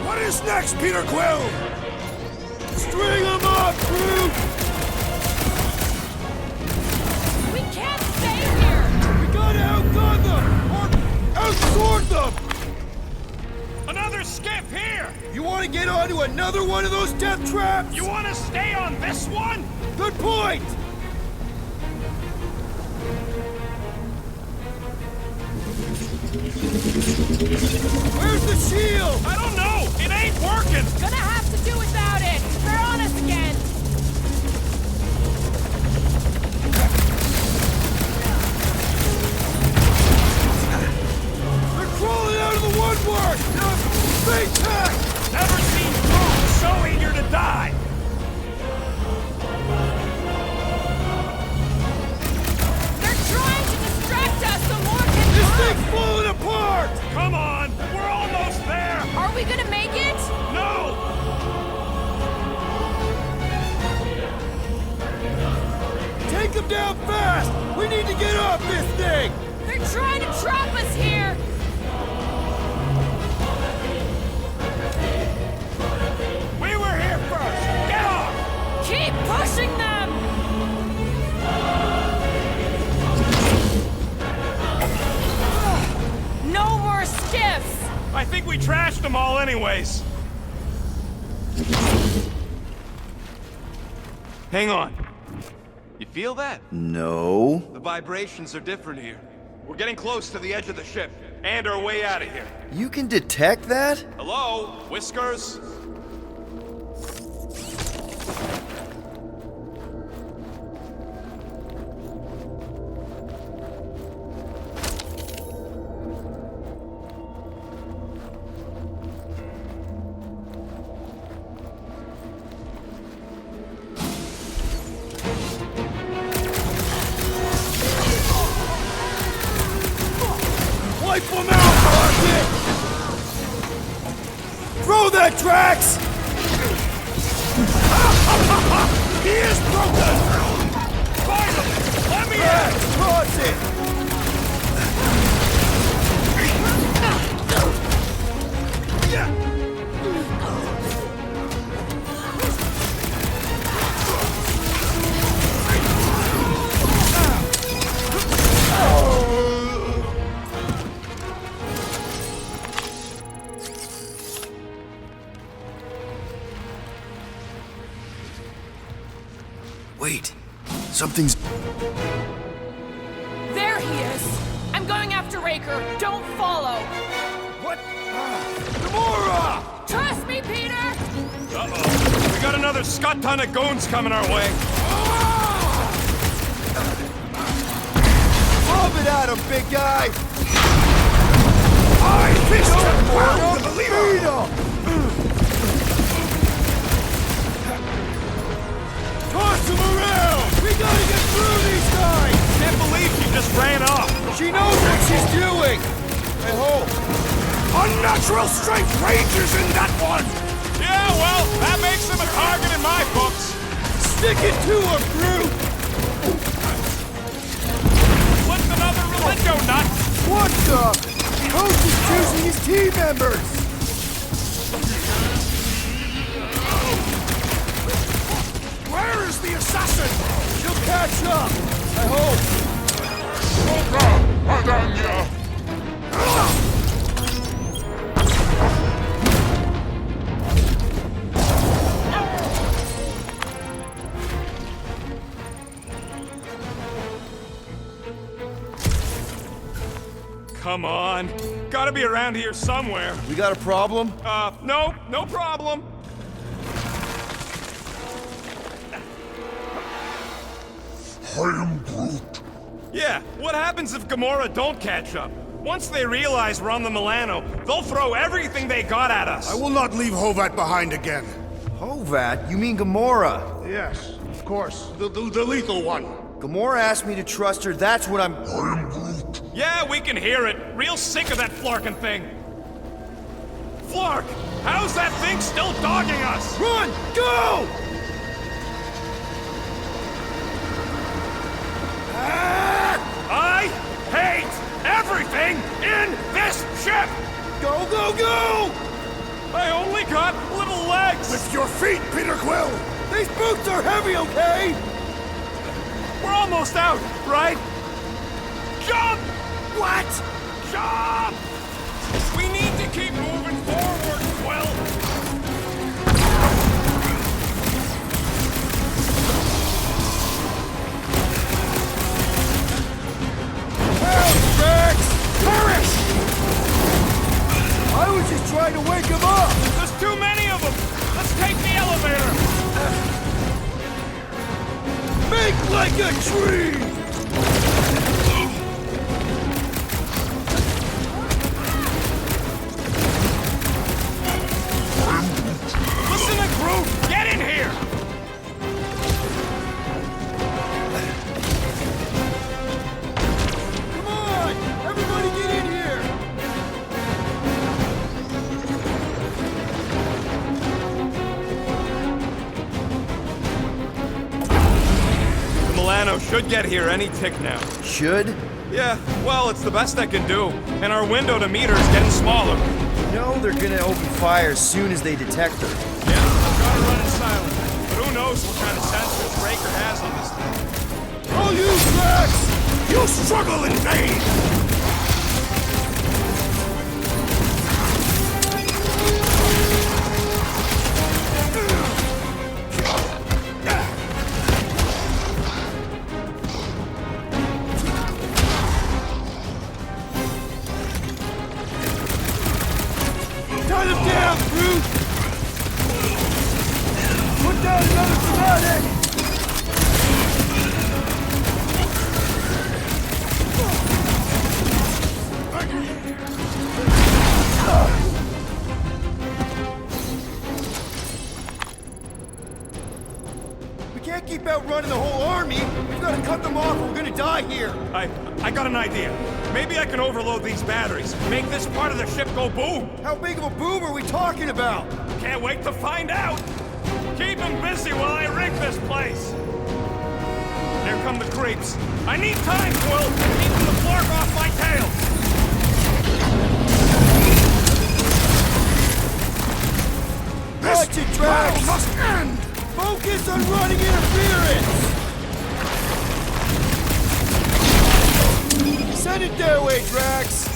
What is next, Peter Quill? String them up, crew! We can't stay here! We gotta outgun them! Or outsword them! Another skip here! You wanna get onto another one of those death traps? You want to stay on this one? Good point! Where's the shield? I don't know! It ain't working! Gonna have to do without it! They're on us again! They're crawling out of the woodwork! Big pack! Never seen Groot so eager to die! They're trying to distract us so more can This come! thing's falling apart! Come on! We're almost there! Are we gonna make it? No! Take them down fast! We need to get off this thing! They're trying to trap us here! We were here first! Get off! Keep pushing them! No more skiffs! I think we trashed them all anyways. Hang on. You feel that? No. The vibrations are different here. We're getting close to the edge of the ship, and our way out of here. You can detect that? Hello? Whiskers? Wipe them out, Target! Throw that, Drax! He is broken! Finally! Let me in! Toss it! Wait, something's... There he is! I'm going after Raker. Don't follow! What? Gamora! Trust me, Peter! Uh-oh. We got another scut ton of goons coming our way. Lob it at him, big guy! I fist him Beat down to the lever! him! Toss him around! We gotta get through these guys! Can't believe she just ran off. She knows what she's doing! I hope. Unnatural strength rages in that one! Yeah, well, that makes him a target in my books. Stick it to her, crew! What's another relingo nut? What the? Coach is choosing his team members! Where is the assassin? She'll catch up! I hope! Come on. Gotta be around here somewhere. We got a problem? No, no problem. I am Groot. Yeah, what happens if Gamora don't catch up? Once they realize we're on the Milano, they'll throw everything they got at us. I will not leave Hovat behind again. Hovat? You mean Gamora? Yes, of course. The lethal one. Gamora asked me to trust her, that's what I'm... I am Groot. Yeah, we can hear it. Real sick of that Flarkin thing. Flark, how's that thing still dogging us? Run! Go! I hate everything in this ship! Go, go, go! I only got little legs! With your feet, Peter Quill! These boots are heavy, okay? We're almost out, right? Jump! What? Jump! We need to keep moving forward, Quill! Perish! I was just trying to wake him up! There's too many of them! Let's take the elevator! Make like a tree! Listen to Groot! Get in here! Come on! Everybody get in here! The Milano should get here any tick now. Should? Yeah, well, it's the best I can do. And our window to meet her is getting smaller. No, they're gonna open fire as soon as they detect her. Yeah, I've got to run in silent. But who knows what kind of sensors Raker has on this thing. All you Drax! You struggle in vain! Turn him down, Groot! Put down another fanatic! We can't keep outrunning the whole army! We've got to cut them off or we're gonna die here! I got an idea. Maybe I can overload these batteries, make this part of the ship go boom. How big of a boom are we talking about? Can't wait to find out. Keep him busy while I rig this place. Here come the creeps. I need time, Quill. Keeping the Flark off my tail. Watch it, Drax! Must end! Focus on running interference! Send it their way, Drax!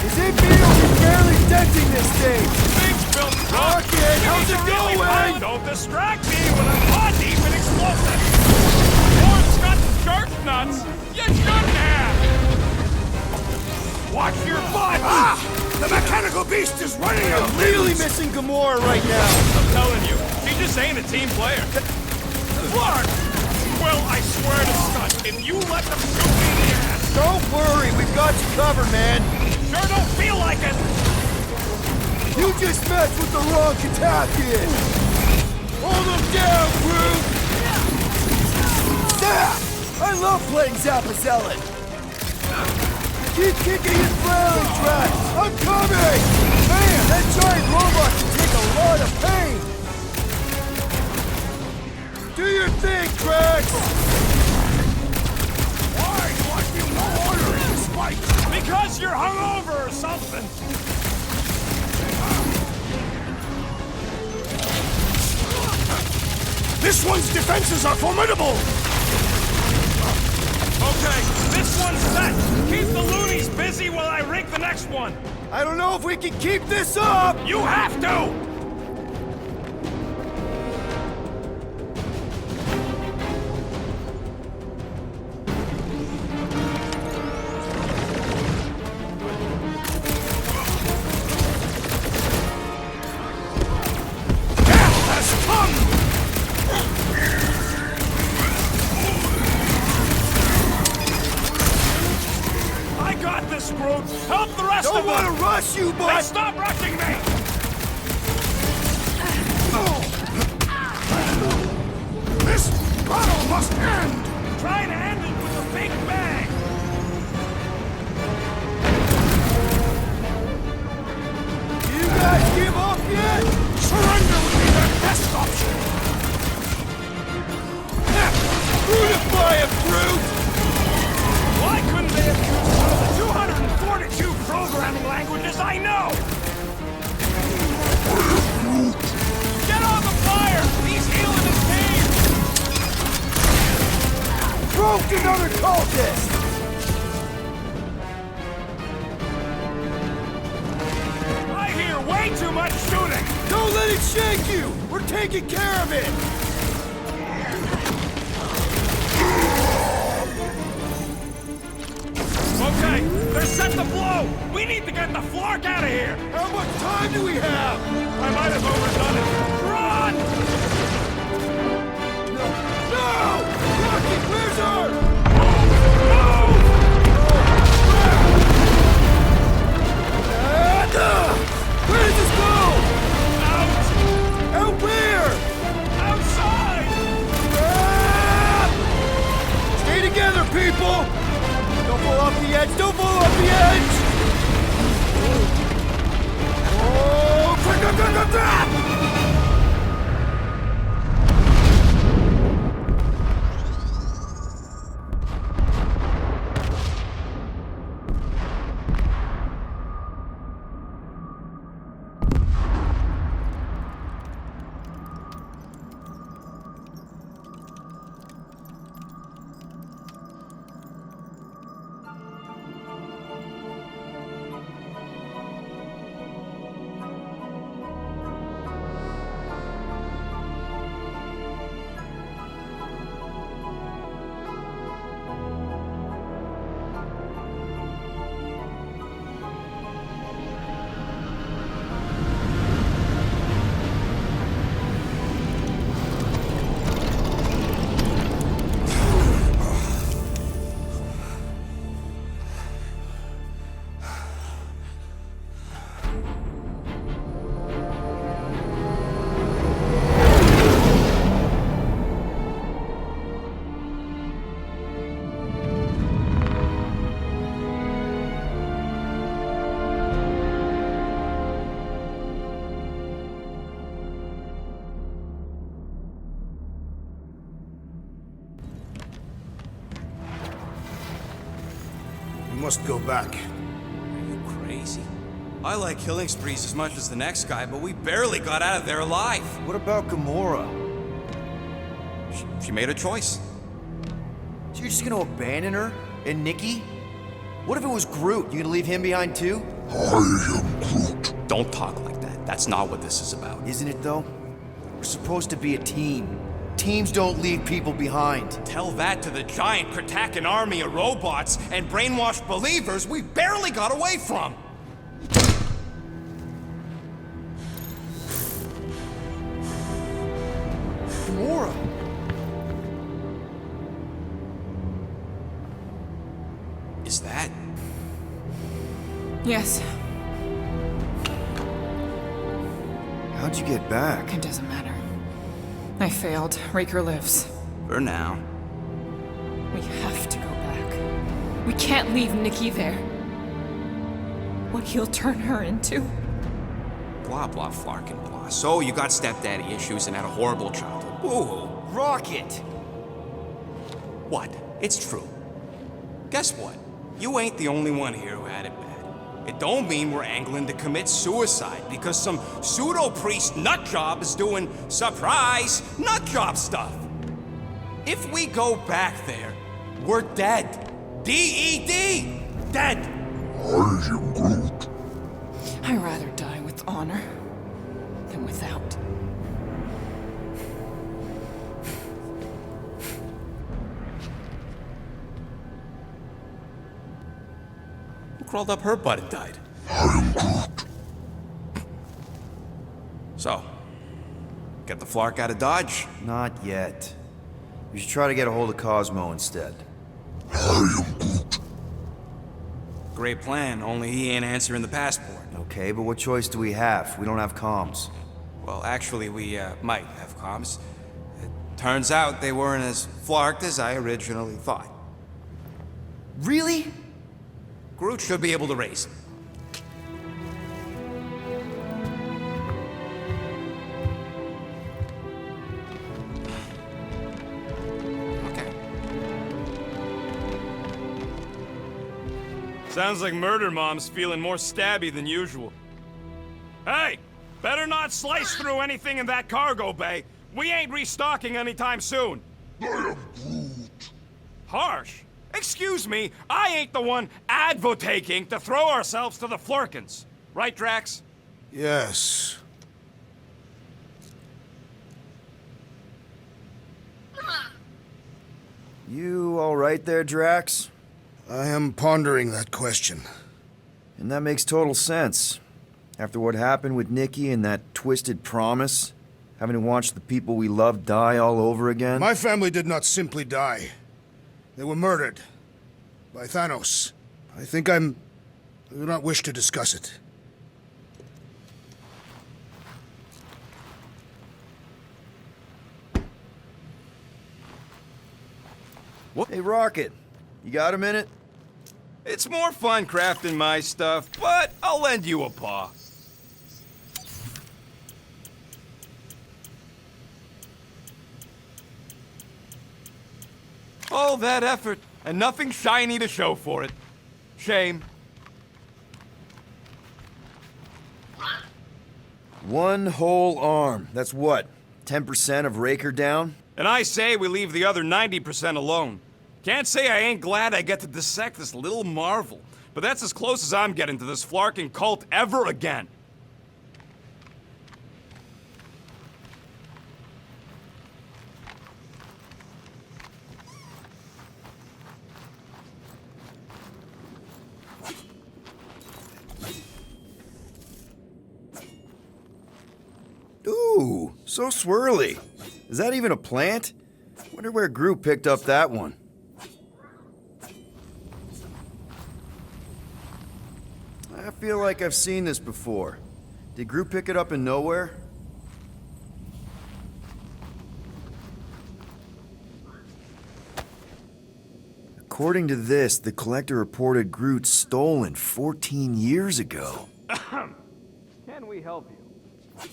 His Imperial is barely denting this thing! Things built Rocket, how's it going? Don't distract me when I'm hot deep and explosive! Lord's got shark nuts! You shouldn't have! Watch your butt! Ah! The mechanical beast is running out! I'm really missing Gamora right now! I'm telling you, she just ain't a team player. Flark! Well, I swear to Scott, if you let them shoot me in the ass... Don't worry, we've got you covered, man! Sure don't feel like it! You just messed with the wrong Catathian! Hold him down, Groot! Zap! I love playing Zappazellan! Keep kicking and flailing, Drax! I'm coming! Man, that giant robot can take a lot of pain! Do your thing, Drax! Why do I feel no order in this fight? Because you're hungover or something! This one's defenses are formidable! one! I don't know if we can keep this up! You have to! Help the rest of them! Don't want to rush you, Hey, but... stop rushing me! This battle must end! Try to end it with a big bang! You guys give up yet? Surrender would be their best option! Unify him, Groot! Why couldn't they have used one of the 242 programming languages I know? Get on the fire! He's healing his pain! Broke another cultist! I hear way too much shooting! Don't let it shake you! We're taking care of it! Okay, they're set to blow! We need to get the Flark out of here! How much time do we have? I might have overdone it. Run! No! Rocket, where's her? Where does this go? Out! Out where? Outside! Stay together, people! Don't fall off the edge! Don't fall off the edge! Oh! Quick! We must go back. Are you crazy? I like killing sprees as much as the next guy, but we barely got out of there alive. What about Gamora? She made a choice. So you're just gonna abandon her? And Nikki? What if it was Groot? You gonna leave him behind too? I am Groot. Don't talk like that. That's not what this is about. Isn't it though? We're supposed to be a team. Teams don't leave people behind. Tell that to the giant Kratakan army of robots and brainwashed believers we barely got away from. Gamora! Is that? Yes. How'd you get back? It doesn't matter. I failed. Raker lives. For now. We have to go back. We can't leave Nikki there. What he'll turn her into. Blah, blah, flark and blah. So you got stepdaddy issues and had a horrible childhood. Ooh. Rocket! What? It's true. Guess what? You ain't the only one here who had it bad. It don't mean we're angling to commit suicide because some pseudo-priest nutjob is doing surprise nutjob stuff. If we go back there, we're dead. D-E-D! Dead! I am Groot. I'd rather die with honor than without. Who crawled up her butt and died? So, get the Flark out of Dodge? Not yet. We should try to get a hold of Cosmo instead. Great plan, only he ain't answering the passport. Okay, but what choice do we have? We don't have comms. Well, actually, we might have comms. It turns out they weren't as flarked as I originally thought. Really? Groot should be able to raise him. Sounds like Murder Mom's feeling more stabby than usual. Hey! Better not slice through anything in that cargo bay. We ain't restocking anytime soon. I am Groot. Harsh? Excuse me, I ain't the one advocating to throw ourselves to the Flurkins. Right, Drax? Yes. You all right there, Drax? I am pondering that question. And that makes total sense. After what happened with Nikki and that twisted promise, having to watch the people we love die all over again. My family did not simply die. They were murdered. By Thanos. I do not wish to discuss it. What? Hey, Rocket. You got a minute? It's more fun crafting my stuff, but I'll lend you a paw. All that effort, and nothing shiny to show for it. Shame. One whole arm. That's what? 10% of Raker down? And I say we leave the other 90% alone. Can't say I ain't glad I get to dissect this little marvel, but that's as close as I'm getting to this Flarkin cult ever again. Ooh, so swirly. Is that even a plant? Wonder where Groot picked up that one. I feel like I've seen this before. Did Groot pick it up in nowhere? According to this, the Collector reported Groot stolen 14 years ago. Can we help you?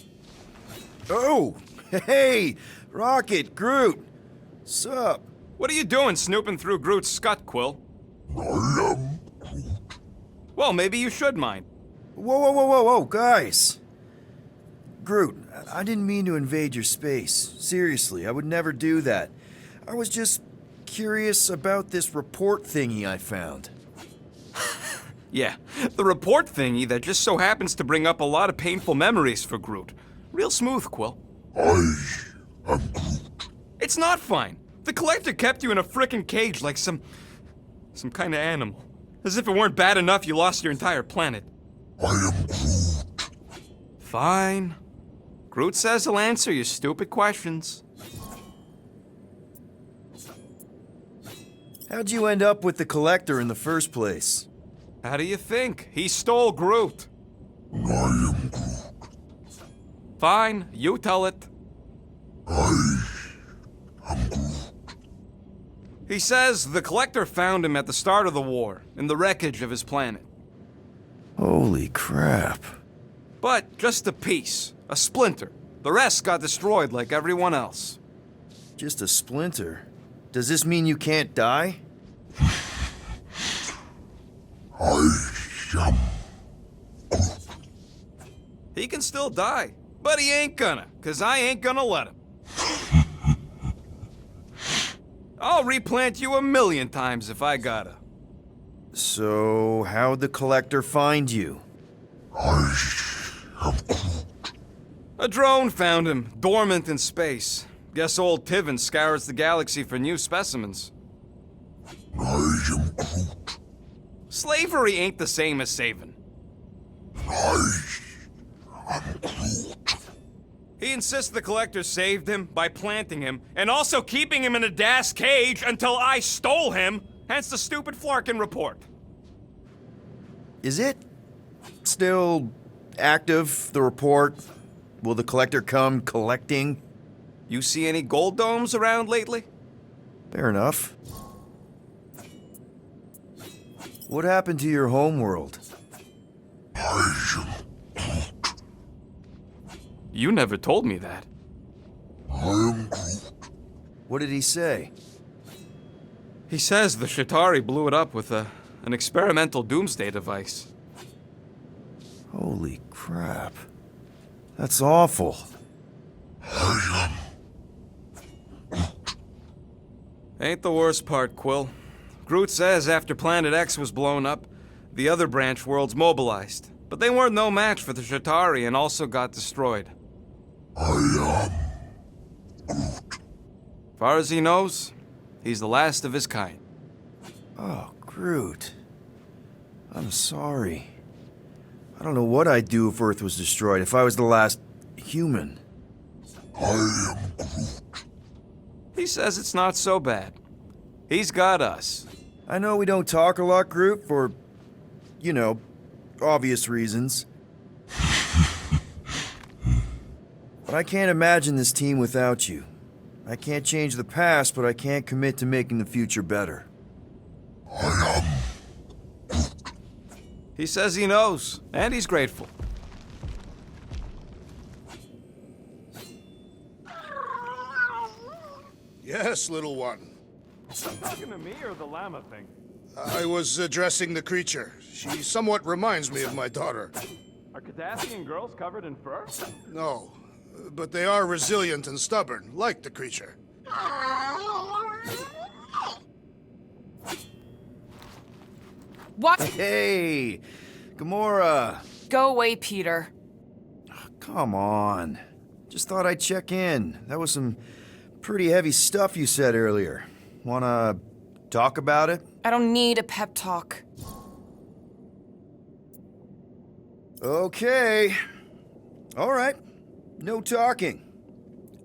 Oh! Hey! Rocket, Groot! Sup? What are you doing snooping through Groot's scut, Quill? I am Groot. Well, maybe you should mind. Whoa, guys! Groot, I didn't mean to invade your space. Seriously, I would never do that. I was just curious about this report thingy I found. Yeah, the report thingy that just so happens to bring up a lot of painful memories for Groot. Real smooth, Quill. I am Groot. It's not fine. The Collector kept you in a frickin' cage like some kind of animal. As if it weren't bad enough you lost your entire planet. I am Groot. Fine. Groot says he'll answer your stupid questions. How'd you end up with the Collector in the first place? How do you think? He stole Groot. I am Groot. Fine, you tell it. I am Groot. He says the Collector found him at the start of the war, in the wreckage of his planet. Holy crap. But just a piece, a splinter. The rest got destroyed like everyone else. Just a splinter? Does this mean you can't die? I am Groot. He can still die, but he ain't gonna, 'cause I ain't gonna let him. I'll replant you 1,000,000 times if I gotta. So, how'd the Collector find you? I am Groot. A drone found him, dormant in space. Guess old Tiven scours the galaxy for new specimens. I am Groot. Slavery ain't the same as saving. I am Groot. He insists the Collector saved him by planting him, and also keeping him in a das cage until I stole him, hence the stupid Flarkin report. Is it still active, the report? Will the Collector come collecting? You see any gold domes around lately? Fair enough. What happened to your homeworld? I am Groot. You never told me that. I am Groot. What did he say? He says the Shatari blew it up with an experimental doomsday device. Holy crap. That's awful. I am Ain't the worst part, Quill. Groot says after Planet X was blown up, the other branch worlds mobilized. But they weren't no match for the Shatari and also got destroyed. I am Groot. Far as he knows, he's the last of his kind. Oh, Groot. I'm sorry. I don't know what I'd do if Earth was destroyed, if I was the last human. I am Groot. He says it's not so bad. He's got us. I know we don't talk a lot, Groot, for, you know, obvious reasons. But I can't imagine this team without you. I can't change the past, but I can't commit to making the future better. I am He says he knows, and he's grateful. Yes, little one. Talking to me or the llama thing? I was addressing the creature. She somewhat reminds me of my daughter. Are Cardassian girls covered in fur? No, but they are resilient and stubborn, like the creature. What? Hey, Gamora. Go away, Peter. Come on. Just thought I'd check in. That was some pretty heavy stuff you said earlier. Wanna talk about it? I don't need a pep talk. Okay. All right. No talking.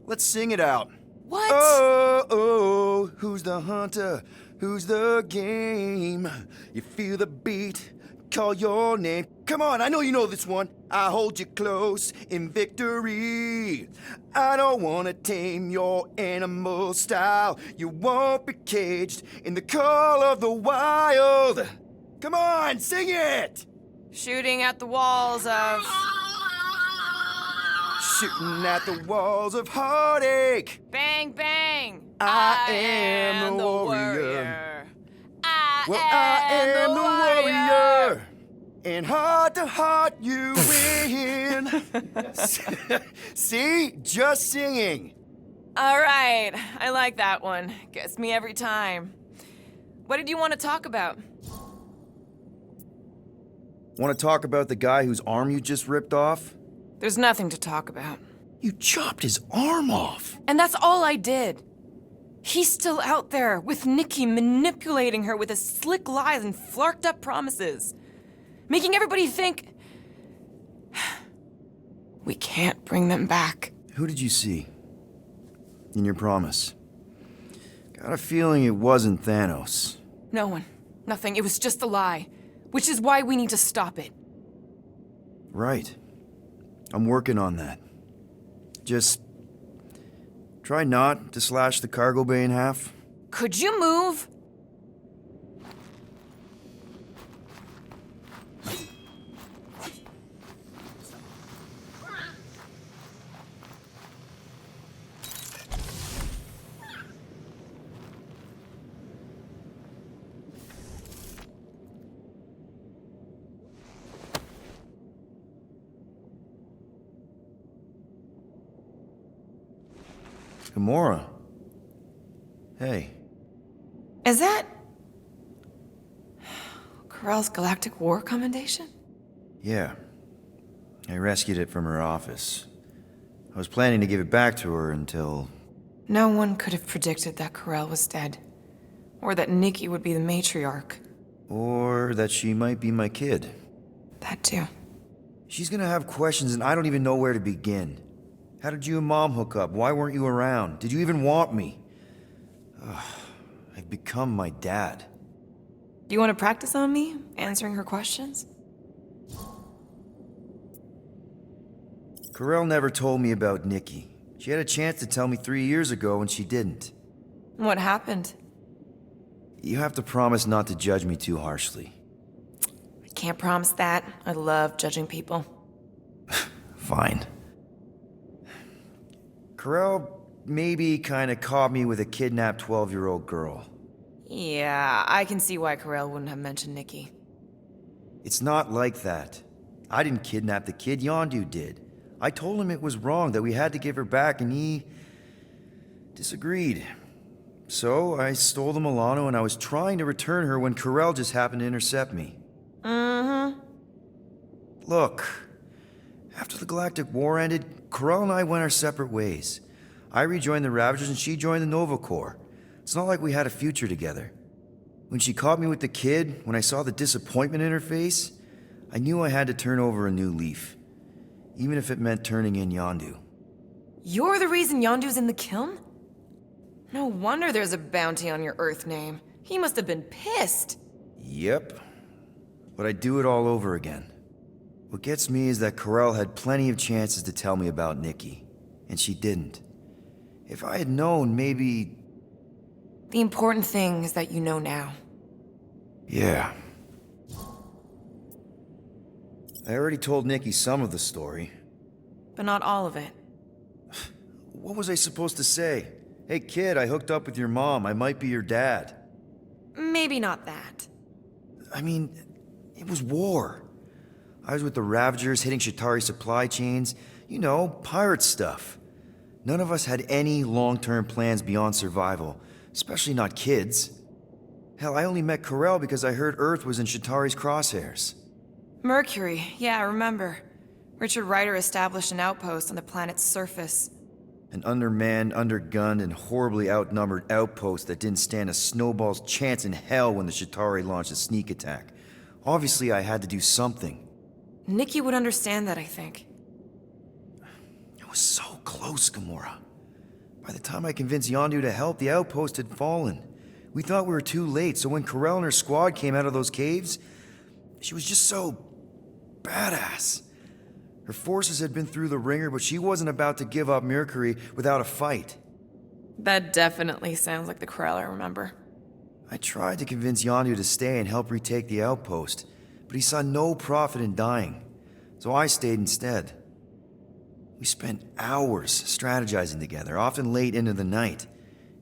Let's sing it out. What? Oh, who's the hunter? Who's the game? You feel the beat, call your name. Come on, I know you know this one. I hold you close in victory. I don't wanna tame your animal style. You won't be caged in the call of the wild. Come on, sing it! Shooting at the walls of... Shooting at the walls of heartache. Bang, bang! I am the warrior. I am the warrior. And heart to heart you win. See? Just singing. All right, I like that one. Gets me every time. What did you want to talk about? Want to talk about the guy whose arm you just ripped off? There's nothing to talk about. You chopped his arm off. And that's all I did. He's still out there with Nikki manipulating her with his slick lies and flarked up promises. Making everybody think... we can't bring them back. Who did you see? In your promise? Got a feeling it wasn't Thanos. No one. Nothing. It was just a lie. Which is why we need to stop it. Right. I'm working on that. Just... try not to slash the cargo bay in half. Could you move? Gamora. Hey. Is that... Corell's Galactic War Commendation? Yeah. I rescued it from her office. I was planning to give it back to her until... No one could have predicted that Corell was dead. Or that Nikki would be the matriarch. Or that she might be my kid. That too. She's gonna have questions and I don't even know where to begin. How did you and Mom hook up? Why weren't you around? Did you even want me? I've become my dad. Do you want to practice on me, answering her questions? Corell never told me about Nikki. She had a chance to tell me 3 years ago and she didn't. What happened? You have to promise not to judge me too harshly. I can't promise that. I love judging people. Fine. Corell maybe kinda caught me with a kidnapped 12-year-old girl. Yeah, I can see why Corell wouldn't have mentioned Nikki. It's not like that. I didn't kidnap the kid, Yondu did. I told him it was wrong, that we had to give her back, and he... disagreed. So, I stole the Milano and I was trying to return her when Corell just happened to intercept me. Mm-hmm. Look, after the Galactic War ended, Corell and I went our separate ways. I rejoined the Ravagers and she joined the Nova Corps. It's not like we had a future together. When she caught me with the kid, when I saw the disappointment in her face, I knew I had to turn over a new leaf. Even if it meant turning in Yondu. You're the reason Yondu's in the kiln? No wonder there's a bounty on your Earth name. He must have been pissed. Yep. But I'd do it all over again. What gets me is that Corell had plenty of chances to tell me about Nikki, and she didn't. If I had known, maybe... The important thing is that you know now. Yeah. I already told Nikki some of the story. But not all of it. What was I supposed to say? Hey kid, I hooked up with your mom. I might be your dad. Maybe not that. I mean, it was war. I was with the Ravagers hitting Chitauri supply chains. You know, pirate stuff. None of us had any long-term plans beyond survival, especially not kids. Hell, I only met Corell because I heard Earth was in Chitauri's crosshairs. Mercury, yeah, I remember. Richard Ryder established an outpost on the planet's surface. An undermanned, undergunned, and horribly outnumbered outpost that didn't stand a snowball's chance in hell when the Chitauri launched a sneak attack. Obviously, I had to do something. Nikki would understand that, I think. It was so close, Gamora. By the time I convinced Yondu to help, the outpost had fallen. We thought we were too late, so when Corell and her squad came out of those caves, she was just so... badass. Her forces had been through the ringer, but she wasn't about to give up Mercury without a fight. That definitely sounds like the Corell I remember. I tried to convince Yondu to stay and help retake the outpost, but he saw no profit in dying, so I stayed instead. We spent hours strategizing together, often late into the night.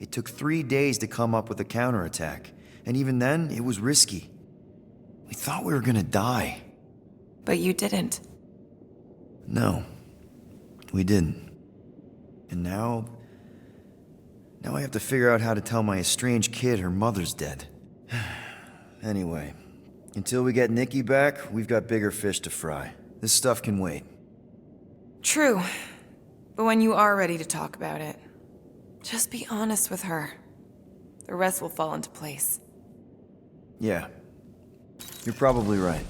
It took 3 days to come up with a counterattack, and even then, it was risky. We thought we were gonna die. But you didn't. No, we didn't. And now I have to figure out how to tell my estranged kid her mother's dead. Anyway, until we get Nikki back, we've got bigger fish to fry. This stuff can wait. True. But when you are ready to talk about it, just be honest with her. The rest will fall into place. Yeah, you're probably right.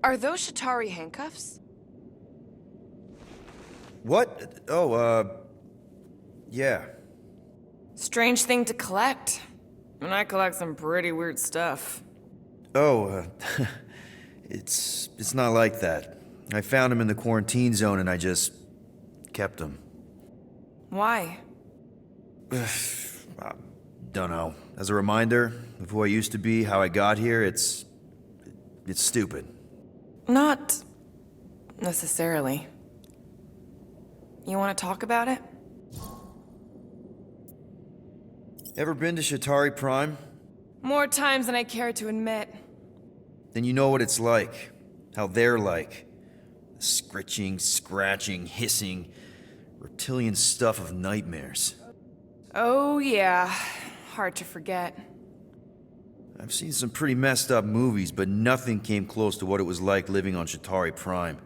Are those Chitauri handcuffs? What? Oh, yeah. Strange thing to collect. And I collect some pretty weird stuff. Oh, it's not like that. I found him in the quarantine zone and I just kept him. Why? Don't know. As a reminder of who I used to be, how I got here, it's stupid. Not necessarily. You want to talk about it? Ever been to Chitauri Prime? More times than I care to admit. Then you know what it's like. How they're like. The scritching, scratching, hissing, reptilian stuff of nightmares. Oh yeah. hard to forget. I've seen some pretty messed up movies, but nothing came close to what it was like living on Shatari Prime.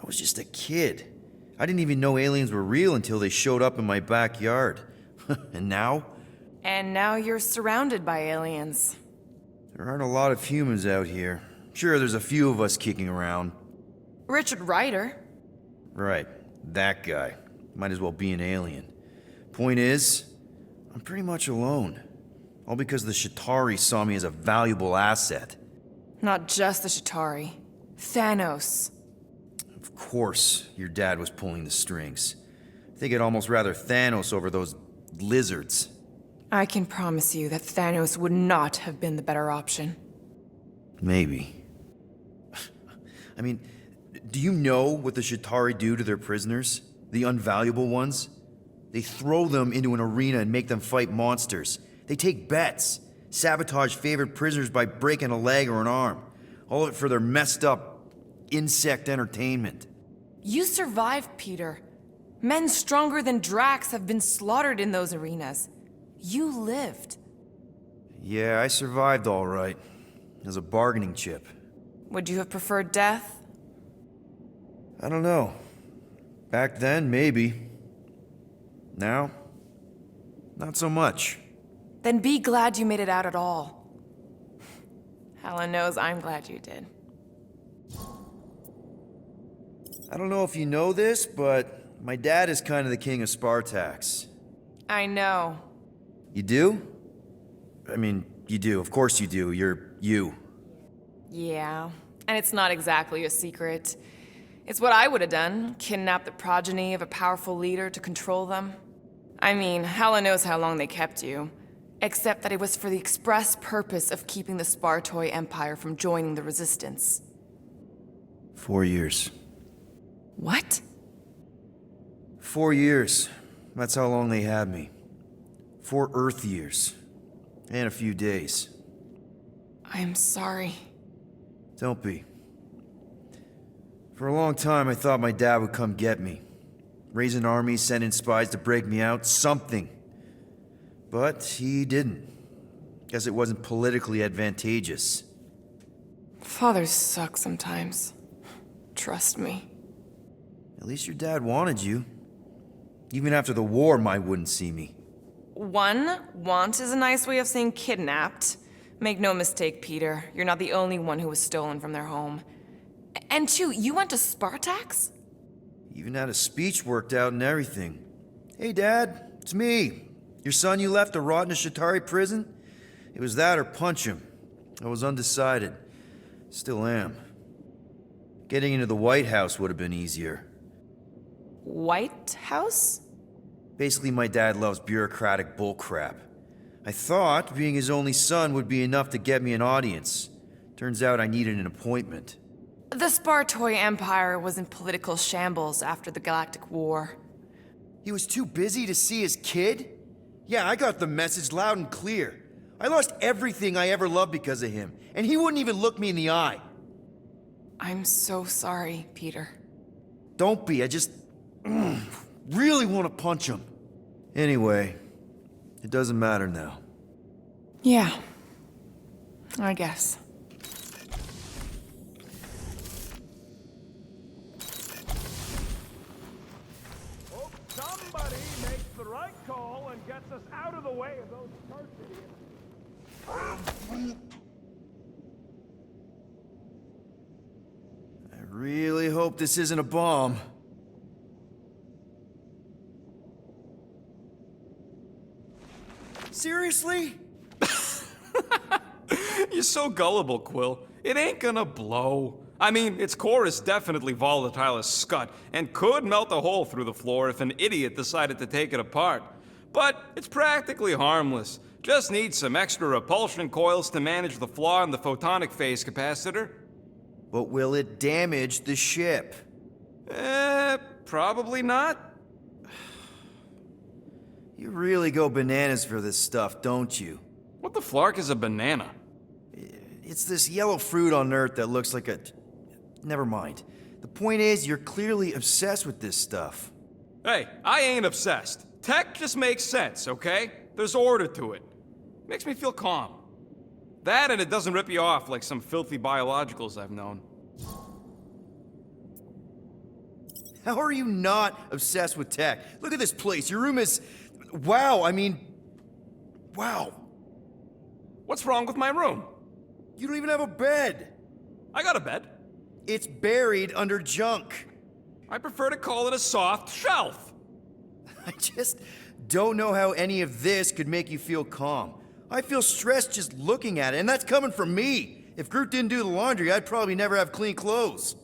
I was just a kid. I didn't even know aliens were real until they showed up in my backyard. And now? And now you're surrounded by aliens. There aren't a lot of humans out here. Sure, there's a few of us kicking around. Richard Ryder. Right, that guy. Might as well be an alien. Point is, I'm pretty much alone. All because the Shatari saw me as a valuable asset. Not just the Shatari. Thanos. Of course, your dad was pulling the strings. I think I'd almost rather Thanos over those lizards. I can promise you that Thanos would not have been the better option. Maybe. I mean, do you know what the Shatari do to their prisoners? The unvaluable ones? They throw them into an arena and make them fight monsters. They take bets, sabotage favorite prisoners by breaking a leg or an arm. All of it for their messed up insect entertainment. You survived, Peter. Men stronger than Drax have been slaughtered in those arenas. You lived. Yeah, I survived all right. As a bargaining chip. Would you have preferred death? I don't know. Back then, maybe. Now, not so much. Then be glad you made it out at all. Helen knows I'm glad you did. I don't know if you know this, but my dad is kind of the king of Spartax. I know. You do? I mean, you do. Of course you do. You're you. Yeah, and it's not exactly a secret. It's what I would have done, kidnap the progeny of a powerful leader to control them. I mean, Helen knows how long they kept you. Except that it was for the express purpose of keeping the Spartoi Empire from joining the Resistance. 4 years. What? 4 years. That's how long they had me. 4 Earth years. And a few days. I'm sorry. Don't be. For a long time, I thought my dad would come get me. Raise an army, send in spies to break me out, something. But he didn't. Guess it wasn't politically advantageous. Fathers suck sometimes. Trust me. At least your dad wanted you. Even after the war, Mai wouldn't see me. Want is a nice way of saying kidnapped. Make no mistake, Peter. You're not the only one who was stolen from their home. And 2, you went to Spartax? Even had a speech worked out and everything. Hey, Dad, it's me. Your son you left to rot in a Shatari prison? It was that or punch him. I was undecided. Still am. Getting into the White House would have been easier. White House? Basically, my dad loves bureaucratic bullcrap. I thought being his only son would be enough to get me an audience. Turns out I needed an appointment. The Spartoi Empire was in political shambles after the Galactic War. He was too busy to see his kid? Yeah, I got the message loud and clear. I lost everything I ever loved because of him, and he wouldn't even look me in the eye. I'm so sorry, Peter. Don't be, I just really want to punch him. Anyway, it doesn't matter now. Yeah, I guess. Somebody makes the right call and gets us out of the way of those church idiots. I really hope this isn't a bomb. Seriously? You're so gullible, Quill. It ain't gonna blow. I mean, its core is definitely volatile as scut and could melt a hole through the floor if an idiot decided to take it apart. But it's practically harmless. Just needs some extra repulsion coils to manage the flaw in the photonic phase capacitor. But will it damage the ship? Probably not. You really go bananas for this stuff, don't you? What the flark is a banana? It's this yellow fruit on Earth that looks like a... Never mind. The point is, you're clearly obsessed with this stuff. Hey, I ain't obsessed. Tech just makes sense, okay? There's order to it. Makes me feel calm. That and it doesn't rip you off like some filthy biologicals I've known. How are you not obsessed with tech? Look at this place. Your room is... Wow, I mean... Wow. What's wrong with my room? You don't even have a bed. I got a bed. It's buried under junk. I prefer to call it a soft shelf. I just don't know how any of this could make you feel calm. I feel stressed just looking at it, and that's coming from me. If Groot didn't do the laundry, I'd probably never have clean clothes.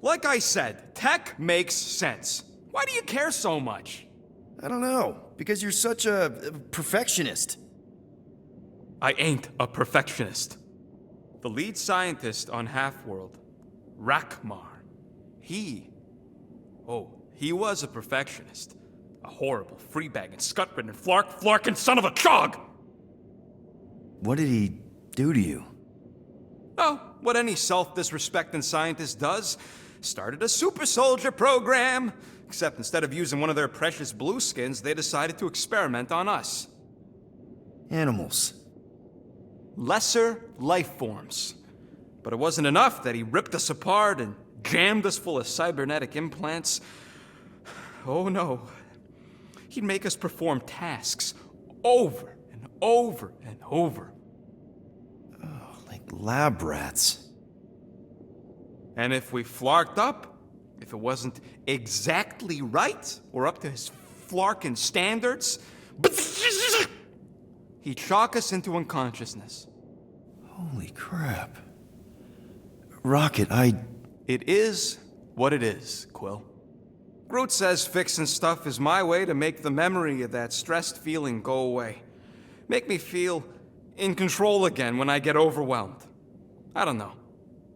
Like I said, tech makes sense. Why do you care so much? I don't know, because you're such a perfectionist. I ain't a perfectionist. The lead scientist on Half-World, Rakmar, he was a perfectionist. A horrible, free-bagging, scut-ridden, flarkin' son of a chog! What did he do to you? Oh, what any self-disrespecting scientist does. Started a super soldier program. Except instead of using one of their precious blueskins, they decided to experiment on us. Animals. Lesser life forms. But it wasn't enough that he ripped us apart and jammed us full of cybernetic implants. Oh no. He'd make us perform tasks over and over and over. Oh, like lab rats. And if we flarked up, if it wasn't exactly right or up to his flarkin' standards, he'd shock us into unconsciousness. Holy crap. Rocket, It is what it is, Quill. Groot says fixing stuff is my way to make the memory of that stressed feeling go away. Make me feel in control again when I get overwhelmed. I don't know.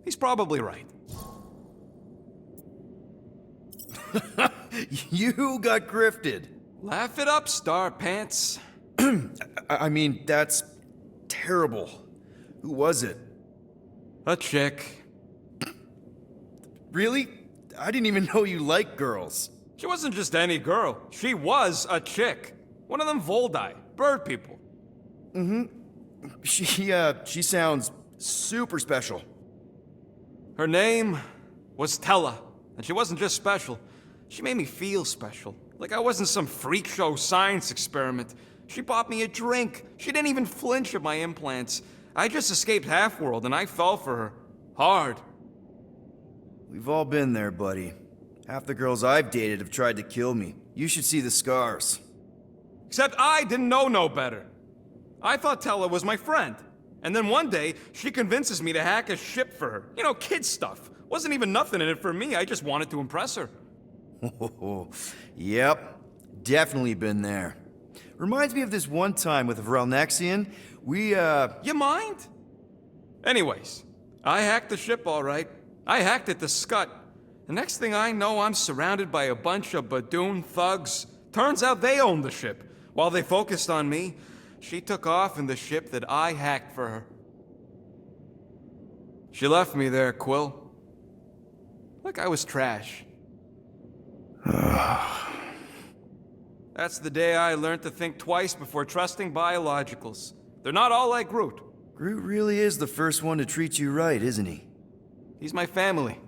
He's probably right. You got grifted. Laugh it up, Star Pants. I mean, that's terrible. Who was it? A chick. Really? I didn't even know you liked girls. She wasn't just any girl. She was a chick. One of them Voldi, bird people. She sounds super special. Her name was Tella, and she wasn't just special. She made me feel special, like I wasn't some freak show science experiment. She bought me a drink. She didn't even flinch at my implants. I just escaped Half-World, and I fell for her. Hard. We've all been there, buddy. Half the girls I've dated have tried to kill me. You should see the scars. Except I didn't know no better. I thought Tella was my friend. And then one day, she convinces me to hack a ship for her. You know, kid stuff. Wasn't even nothing in it for me, I just wanted to impress her. Yep, definitely been there. Reminds me of this one time with Vrelnexian. You mind? Anyways, I hacked the ship all right. I hacked it to Scut. The next thing I know, I'm surrounded by a bunch of Badoon thugs. Turns out they owned the ship. While they focused on me, she took off in the ship that I hacked for her. She left me there, Quill. Like I was trash. That's the day I learned to think twice before trusting biologicals. They're not all like Groot. Groot really is the first one to treat you right, isn't he? He's my family.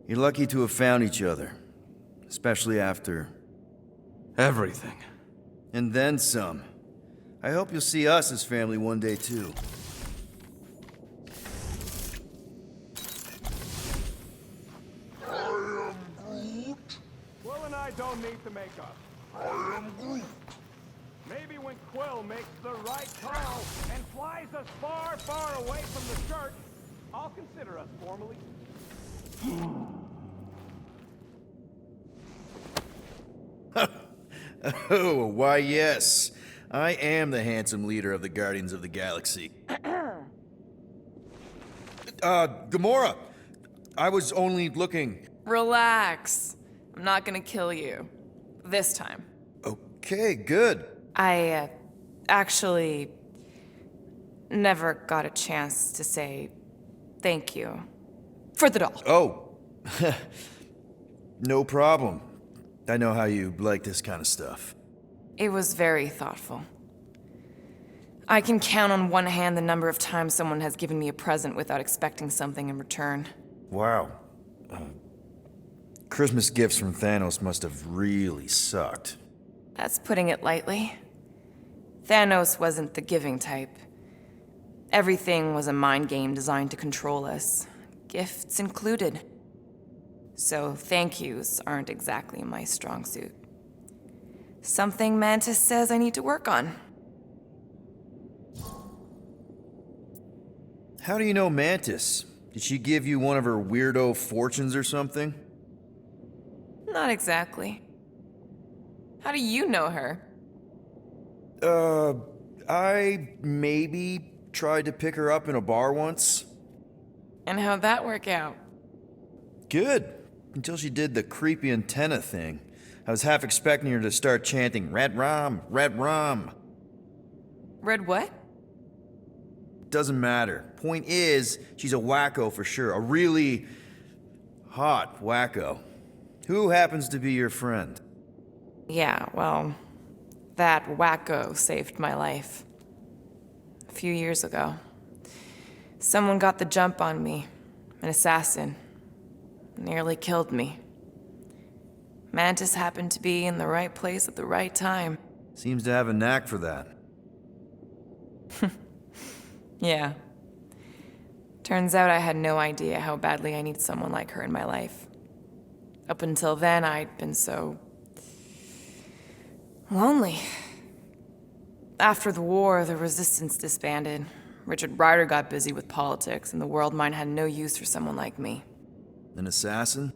You're lucky to have found each other. Especially after... everything. And then some. I hope you'll see us as family one day, too. Quill and I don't need to make up. I am Groot. Maybe when Quill makes the right call and flies us far, far away from the church, I'll consider us formally. Oh, why yes. I am the handsome leader of the Guardians of the Galaxy. Gamora! I was only looking... Relax. I'm not gonna kill you. This time. Okay, good. I, actually never got a chance to say thank you for the doll. Oh. No problem. I know how you like this kind of stuff. It was very thoughtful. I can count on one hand the number of times someone has given me a present without expecting something in return. Wow. Christmas gifts from Thanos must have really sucked. That's putting it lightly. Thanos wasn't the giving type. Everything was a mind game designed to control us, gifts included. So thank yous aren't exactly my strong suit. Something Mantis says I need to work on. How do you know Mantis? Did she give you one of her weirdo fortunes or something? Not exactly. How do you know her? I maybe tried to pick her up in a bar once. And how'd that work out? Good. Until she did the creepy antenna thing. I was half expecting her to start chanting, "Red rum, red rum." Red what? Doesn't matter. Point is, she's a wacko for sure. A really hot wacko. Who happens to be your friend? Yeah, well, that wacko saved my life. A few years ago. Someone got the jump on me. An assassin. Nearly killed me. Mantis happened to be in the right place at the right time. Seems to have a knack for that. Yeah. Turns out I had no idea how badly I needed someone like her in my life. Up until then, I'd been so lonely. After the war, the resistance disbanded. Richard Rider got busy with politics, and the world mine had no use for someone like me. An assassin?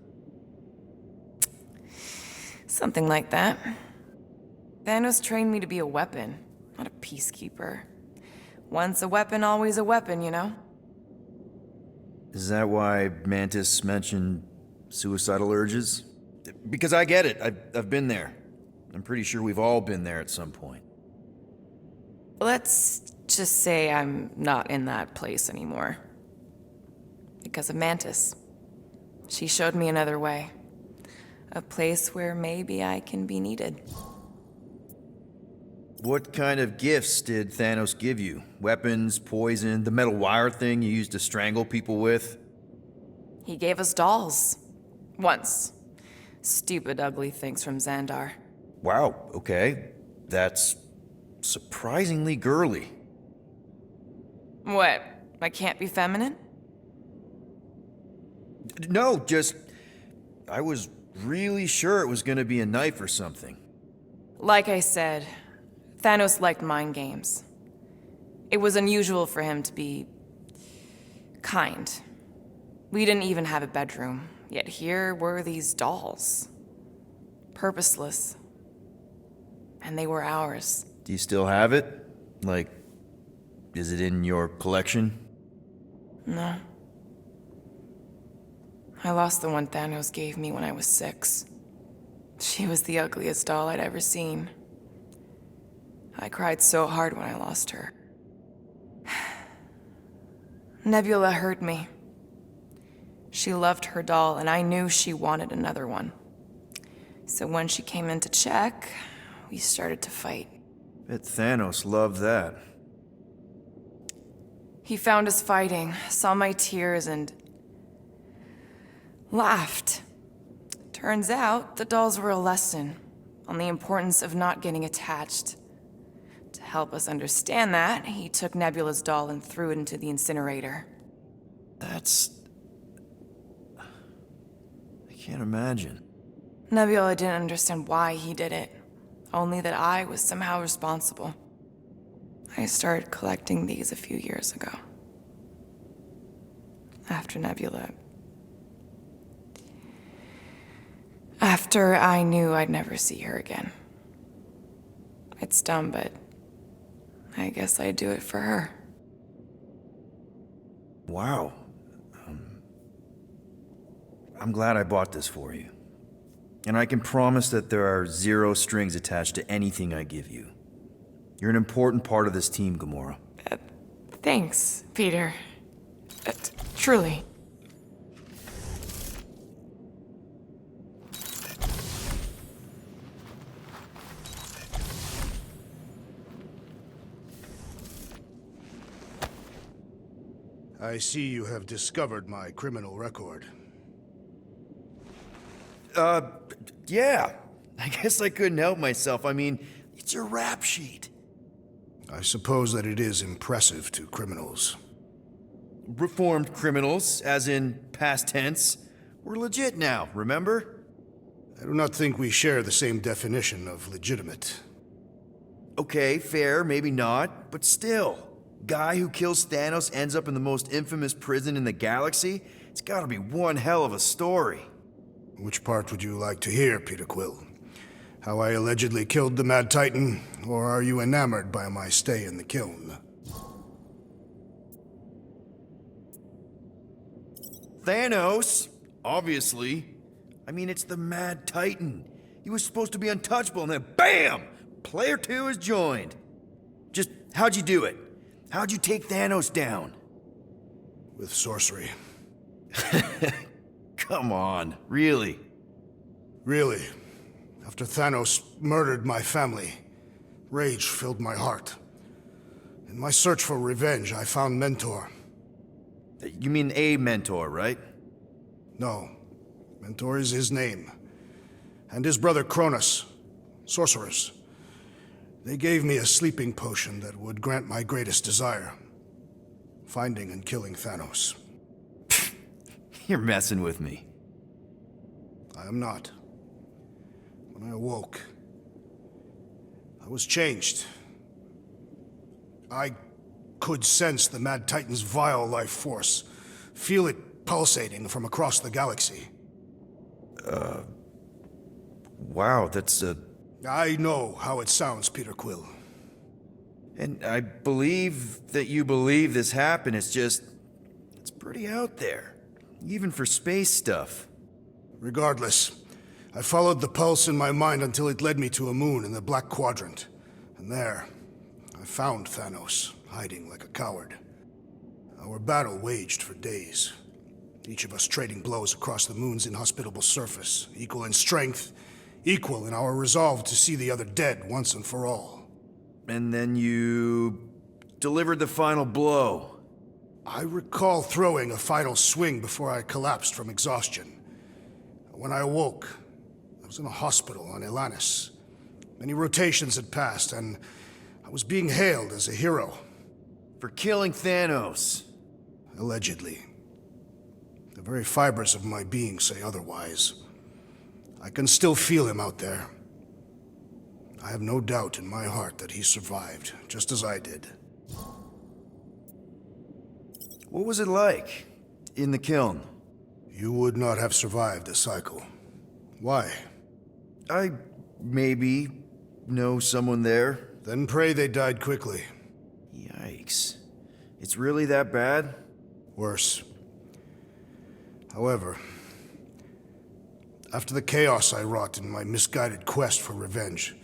Something like that. Thanos trained me to be a weapon, not a peacekeeper. Once a weapon, always a weapon, you know? Is that why Mantis mentioned suicidal urges? Because I get it. I've been there. I'm pretty sure we've all been there at some point. Let's just say I'm not in that place anymore. Because of Mantis. She showed me another way. A place where maybe I can be needed. What kind of gifts did Thanos give you? Weapons, poison, the metal wire thing you used to strangle people with? He gave us dolls. Once. Stupid, ugly things from Xandar. Wow, okay. That's surprisingly girly. What? I can't be feminine? No, just... I was really sure it was gonna be a knife or something. Like I said, Thanos liked mind games. It was unusual for him to be kind. We didn't even have a bedroom, yet here were these dolls. Purposeless. And they were ours. Do you still have it? Like, is it in your collection? No. I lost the one Thanos gave me when I was 6. She was the ugliest doll I'd ever seen. I cried so hard when I lost her. Nebula hurt me. She loved her doll, and I knew she wanted another one. So when she came in to check, we started to fight. Bet Thanos loved that. He found us fighting, saw my tears, and laughed. Turns out, the dolls were a lesson on the importance of not getting attached. To help us understand that, he took Nebula's doll and threw it into the incinerator. That's... I can't imagine. Nebula didn't understand why he did it, only that I was somehow responsible. I started collecting these a few years ago. After Nebula. After I knew I'd never see her again. It's dumb, but I guess I'd do it for her. Wow. I'm glad I bought this for you. And I can promise that there are 0 strings attached to anything I give you. You're an important part of this team, Gamora. Thanks, Peter. Truly. I see you have discovered my criminal record. Yeah. I guess I couldn't help myself. I mean, it's your rap sheet. I suppose that it is impressive to criminals. Reformed criminals, as in past tense. We're legit now, remember? I do not think we share the same definition of legitimate. Okay, fair, maybe not, but still. Guy who kills Thanos ends up in the most infamous prison in the galaxy? It's gotta be one hell of a story. Which part would you like to hear, Peter Quill? How I allegedly killed the Mad Titan, or are you enamored by my stay in the kiln? Thanos, obviously. I mean, it's the Mad Titan. He was supposed to be untouchable, and then BAM! Player 2 is joined. Just, how'd you do it? How'd you take Thanos down? With sorcery. Come on, really? Really. After Thanos murdered my family, rage filled my heart. In my search for revenge, I found Mentor. You mean a mentor, right? No. Mentor is his name. And his brother Cronus, sorcerers. They gave me a sleeping potion that would grant my greatest desire. Finding and killing Thanos. You're messing with me. I am not. When I awoke, I was changed. I could sense the Mad Titan's vile life force, feel it pulsating from across the galaxy. Wow, that's I know how it sounds, Peter Quill. And I believe that you believe this happened. It's just, it's pretty out there. Even for space stuff. Regardless, I followed the pulse in my mind until it led me to a moon in the Black Quadrant. And there, I found Thanos, hiding like a coward. Our battle waged for days. Each of us trading blows across the moon's inhospitable surface, equal in strength, equal in our resolve to see the other dead once and for all. And then you delivered the final blow. I recall throwing a final swing before I collapsed from exhaustion. When I awoke, I was in a hospital on Elanis. Many rotations had passed, and I was being hailed as a hero. For killing Thanos. Allegedly. The very fibers of my being say otherwise. I can still feel him out there. I have no doubt in my heart that he survived, just as I did. What was it like in the kiln? You would not have survived the cycle. Why? I maybe know someone there. Then pray they died quickly. Yikes. It's really that bad? Worse. However, after the chaos I wrought in my misguided quest for revenge,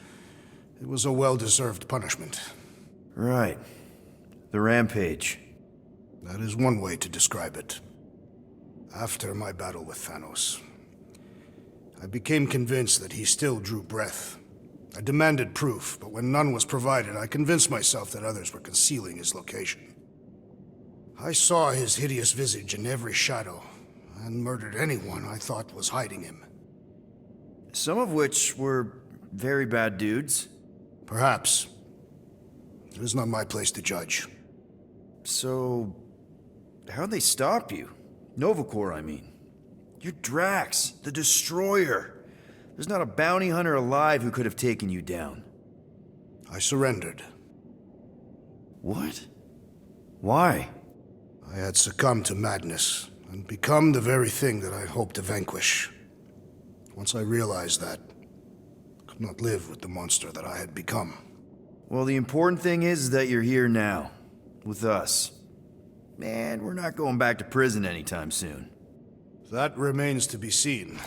it was a well-deserved punishment. Right. The rampage. That is one way to describe it. After my battle with Thanos, I became convinced that he still drew breath. I demanded proof, but when none was provided, I convinced myself that others were concealing his location. I saw his hideous visage in every shadow, and murdered anyone I thought was hiding him. Some of which were very bad dudes. Perhaps. It is not my place to judge. So, how'd they stop you? Nova Corps, I mean. You're Drax, the Destroyer. There's not a bounty hunter alive who could have taken you down. I surrendered. What? Why? I had succumbed to madness, and become the very thing that I hoped to vanquish. Once I realized that, I could not live with the monster that I had become. Well, the important thing is that you're here now, with us. And we're not going back to prison anytime soon. That remains to be seen.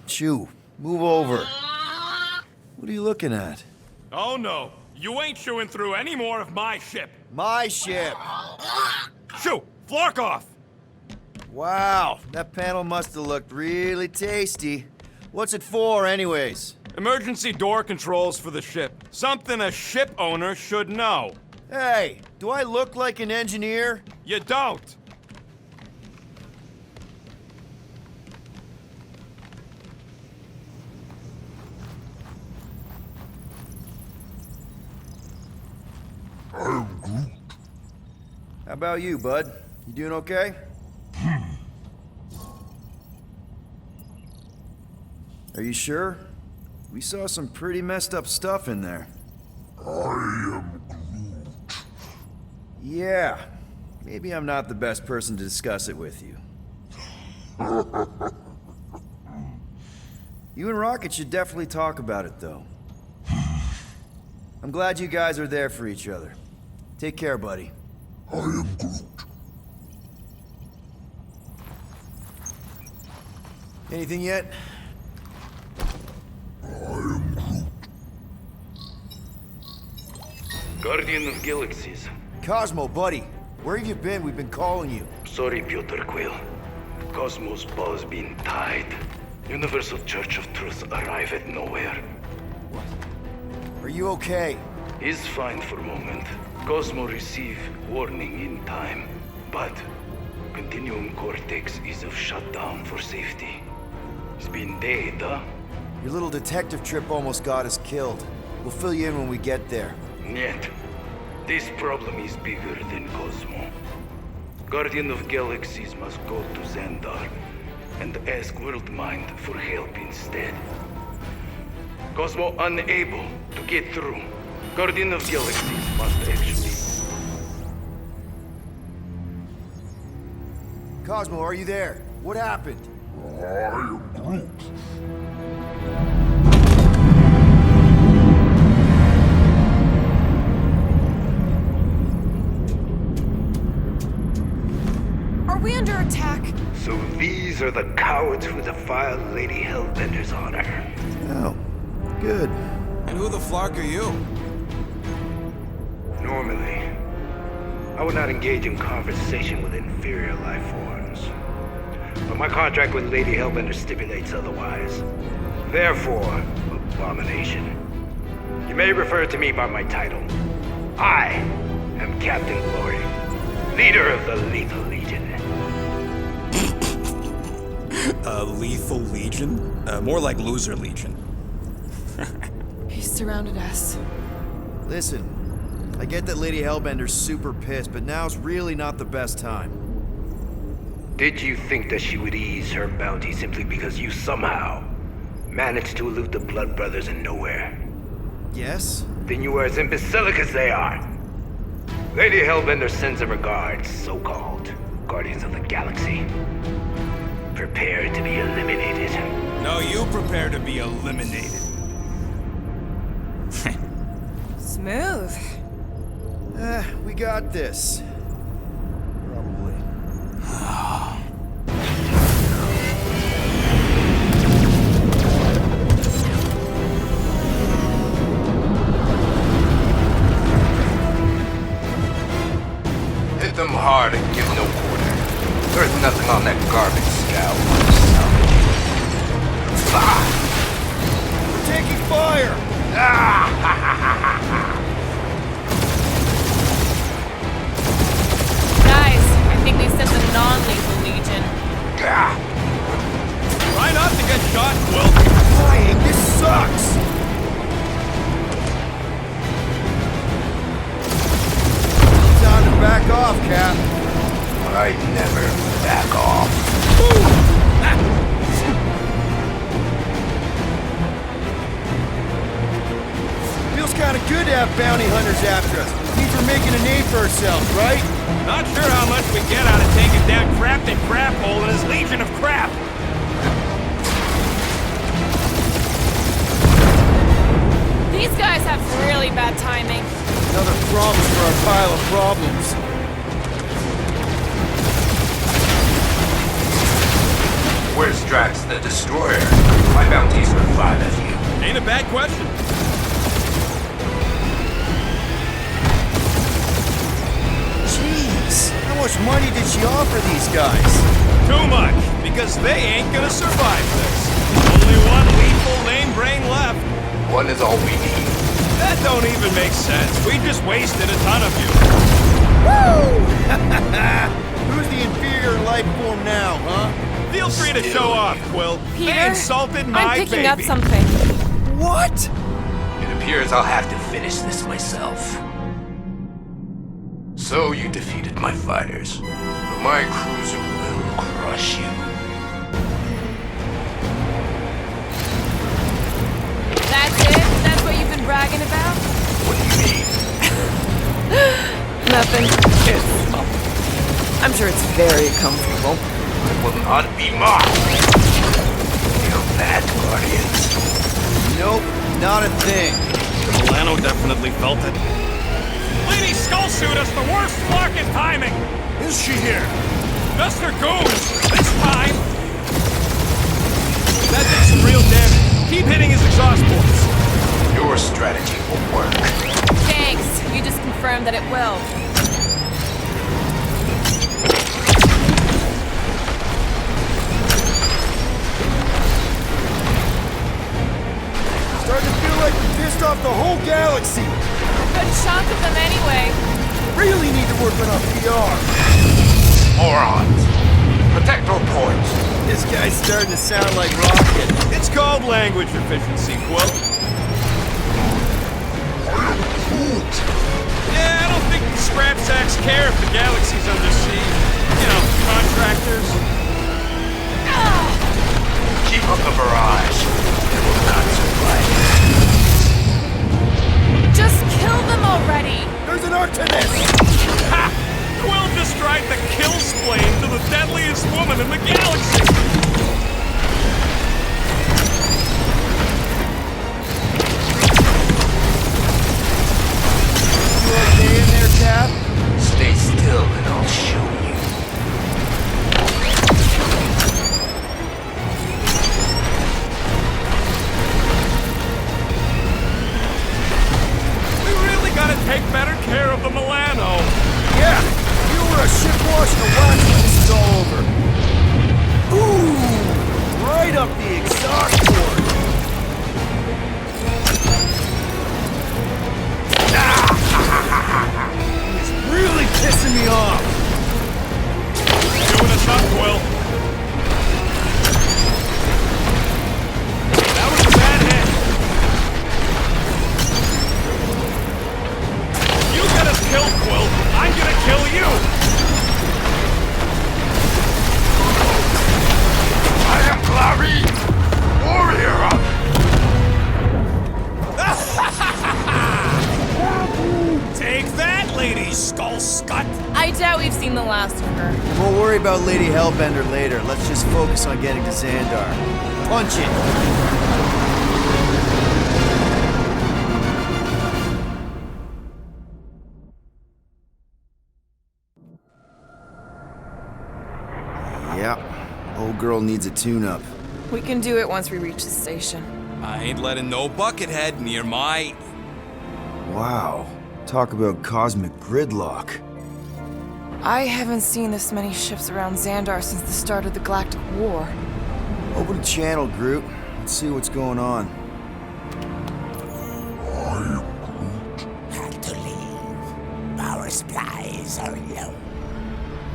Shoo, move over. What are you looking at? Oh no, you ain't chewing through any more of my ship. My ship! Shoo! Flark off! Wow, that panel must have looked really tasty. What's it for, anyways? Emergency door controls for the ship. Something a ship owner should know. Hey, do I look like an engineer? You don't. I'm Groot. How about you, bud? You doing okay? Are you sure? We saw some pretty messed up stuff in there. I am Groot. Yeah. Maybe I'm not the best person to discuss it with you. You and Rocket should definitely talk about it, though. I'm glad you guys are there for each other. Take care, buddy. I am Groot. Anything yet? I am Groot. Guardian of Galaxies. Cosmo, buddy. Where have you been? We've been calling you. Sorry, Piotr Quill. Cosmos ball's been tied. Universal Church of Truth arrive at nowhere. Are you okay? He's fine for a moment. Cosmo receive warning in time. But Continuum Cortex is of shutdown for safety. It's been dead, huh? Your little detective trip almost got us killed. We'll fill you in when we get there. Yet, this problem is bigger than Cosmo. Guardian of Galaxies must go to Xandar and ask Worldmind for help instead. Cosmo unable to get through. Guardian of Galaxies must actually... Cosmo, are you there? What happened? I am Groot. Are we under attack? So these are the cowards who defiled Lady Hellbender's honor. Oh, good. And who the flark are you? Normally, I would not engage in conversation with inferior life forms. But my contract with Lady Hellbender stipulates otherwise. Therefore, Abomination, you may refer to me by my title. I am Captain Glory, leader of the Lethal Legion. Lethal Legion? More like Loser Legion. He surrounded us. Listen, I get that Lady Hellbender's super pissed, but now's really not the best time. Did you think that she would ease her bounty simply because you somehow managed to elude the Blood Brothers in nowhere? Yes? Then you are as imbecilic as they are. Lady Hellbender sends her regards, so-called Guardians of the Galaxy. Prepare to be eliminated. No, you prepare to be eliminated. Smooth. We got this. Probably. Hit them hard and give no quarter. There's nothing on that garbage scow. We're taking fire! Guys, I think they sent the non-lethal Legion. Try not to get shot, Quill. Flying, this sucks! Time to back off, Cap. I'd never back off. Feels kind of good to have bounty hunters after us. Means we're making a name for ourselves, right? Not sure how much we get out of taking down Crafted Craphole and his Legion of Crap. These guys have really bad timing. Another problem for our pile of problems. Where's Drax the Destroyer? My bounties are 5 FU. Ain't a bad question. Jeez, how much much money did she offer these guys? Too much, because they ain't gonna survive this. Only one lethal name brain left. One is all we need. That don't even make sense. We just wasted a ton of you. Woo! Who's the inferior life form now, huh? Feel free to show off, Quill. Peter, They insulted my I'm picking baby. up something. What? It appears I'll have to finish this myself. So you defeated my fighters, but my cruiser will crush you. That's it? That's what you've been bragging about? What do you mean? Nothing. I'm sure it's very comfortable. It will not be mocked. Feel that, Guardians? Nope, not a thing. Milano definitely felt it. Lady Skullsuit has the worst fucking timing! Is she here? Just her goons! This time! That did some real damage. Keep hitting his exhaust ports. Your strategy will work. Thanks. You just confirmed that it will. Starting to feel like we pissed off the whole galaxy. A good chunk of them anyway. Really need to work on our PR. Morons! Protect our ports. This guy's starting to sound like Rocket. It's called language efficiency, Quill. Yeah, I don't think the scrap sacks care if the galaxy's under siege. You know, contractors. Keep up the barrage. They will not survive. Just kill them already. There's an arc to this. Ha! Quill just tried to kill Splane to the deadliest woman in the galaxy! You okay in there, Cap? Stay still and I'll show you. We really gotta take better care of the Milano. Yeah, you were a ship washing a watch when this is all over. Ooh, right up the exhaust port. It's really pissing me off. Doing us up, Quill. That was a bad hit. You get us killed, Quill. I'm gonna kill you. I am Clary, warrior of... Take that, Lady Skullscut. I doubt we've seen the last of her. We'll worry about Lady Hellbender later. Let's just focus on getting to Xandar. Punch it! Yeah, old girl needs a tune-up. We can do it once we reach the station. I ain't letting no buckethead near my... Wow, talk about cosmic gridlock. I haven't seen this many ships around Xandar since the start of the Galactic War. Open the channel, Groot. Let's see what's going on. Had to leave. Power supplies are low.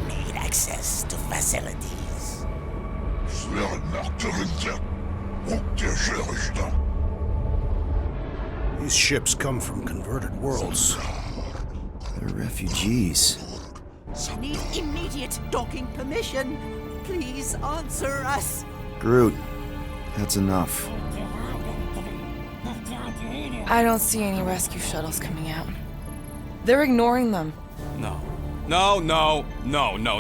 Need access to facilities. These ships come from converted worlds. They're refugees. I need immediate docking permission. Please answer us. Groot, that's enough. I don't see any rescue shuttles coming out. They're ignoring them. No.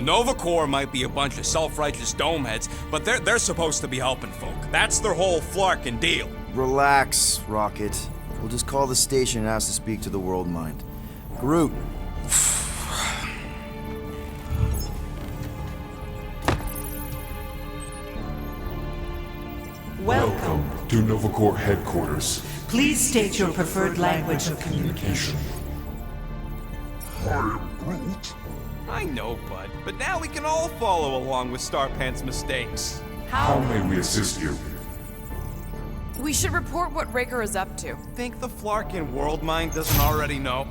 Nova Corps might be a bunch of self-righteous domeheads, but they're supposed to be helping folk. That's their whole flarkin' deal. Relax, Rocket. We'll just call the station and ask to speak to the World Mind. Groot. Welcome to Nova Corps headquarters. Please state your preferred language of communication. I am Groot. I know, bud, but now we can all follow along with Starpant's mistakes. How may we assist you? We should report what Raker is up to. Think the Flarkin world mind doesn't already know?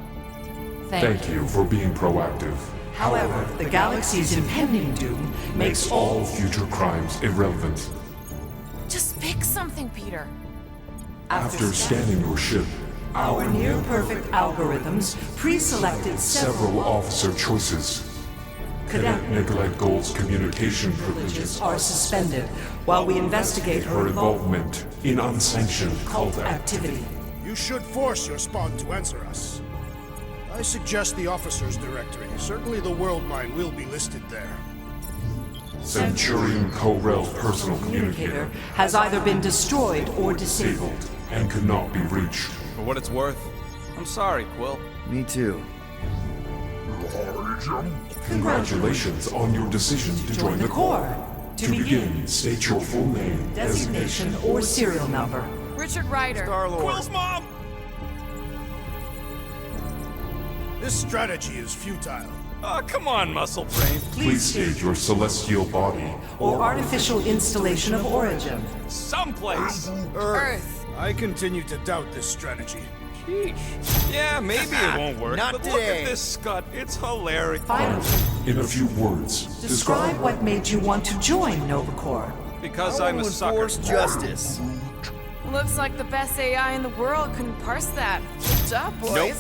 Thank you for being proactive. However, the galaxy's impending doom makes All future crimes irrelevant. Just pick something, Peter. After scanning your ship, our near-perfect algorithms pre-selected several officer choices. Cadet Nicolette Gold's communication privileges are suspended while we investigate her involvement in unsanctioned cult activity. You should force your spawn to answer us. I suggest the officers' directory. Certainly the World Mine will be listed there. Centurion Co-Rel's personal communicator has either been destroyed or disabled and could not be reached. For what it's worth, I'm sorry, Quill. Me too. Congratulations on your decision to join the Corps. To begin, state your full name, designation, or serial number. Richard Ryder. Star-Lord. Quill's mom! This strategy is futile. Oh, come on, muscle brain. Please state your celestial body or artificial installation of origin. Someplace. Earth. I continue to doubt this strategy. Sheesh. Yeah, maybe it won't work, Not but today. look at this scut. It's hilarious. Finally, in a few words. describe what made you want to join Nova Corps. Because I'm a sucker. Enforce justice. Looks like the best AI in the world couldn't parse that. Good job, boys. Nope.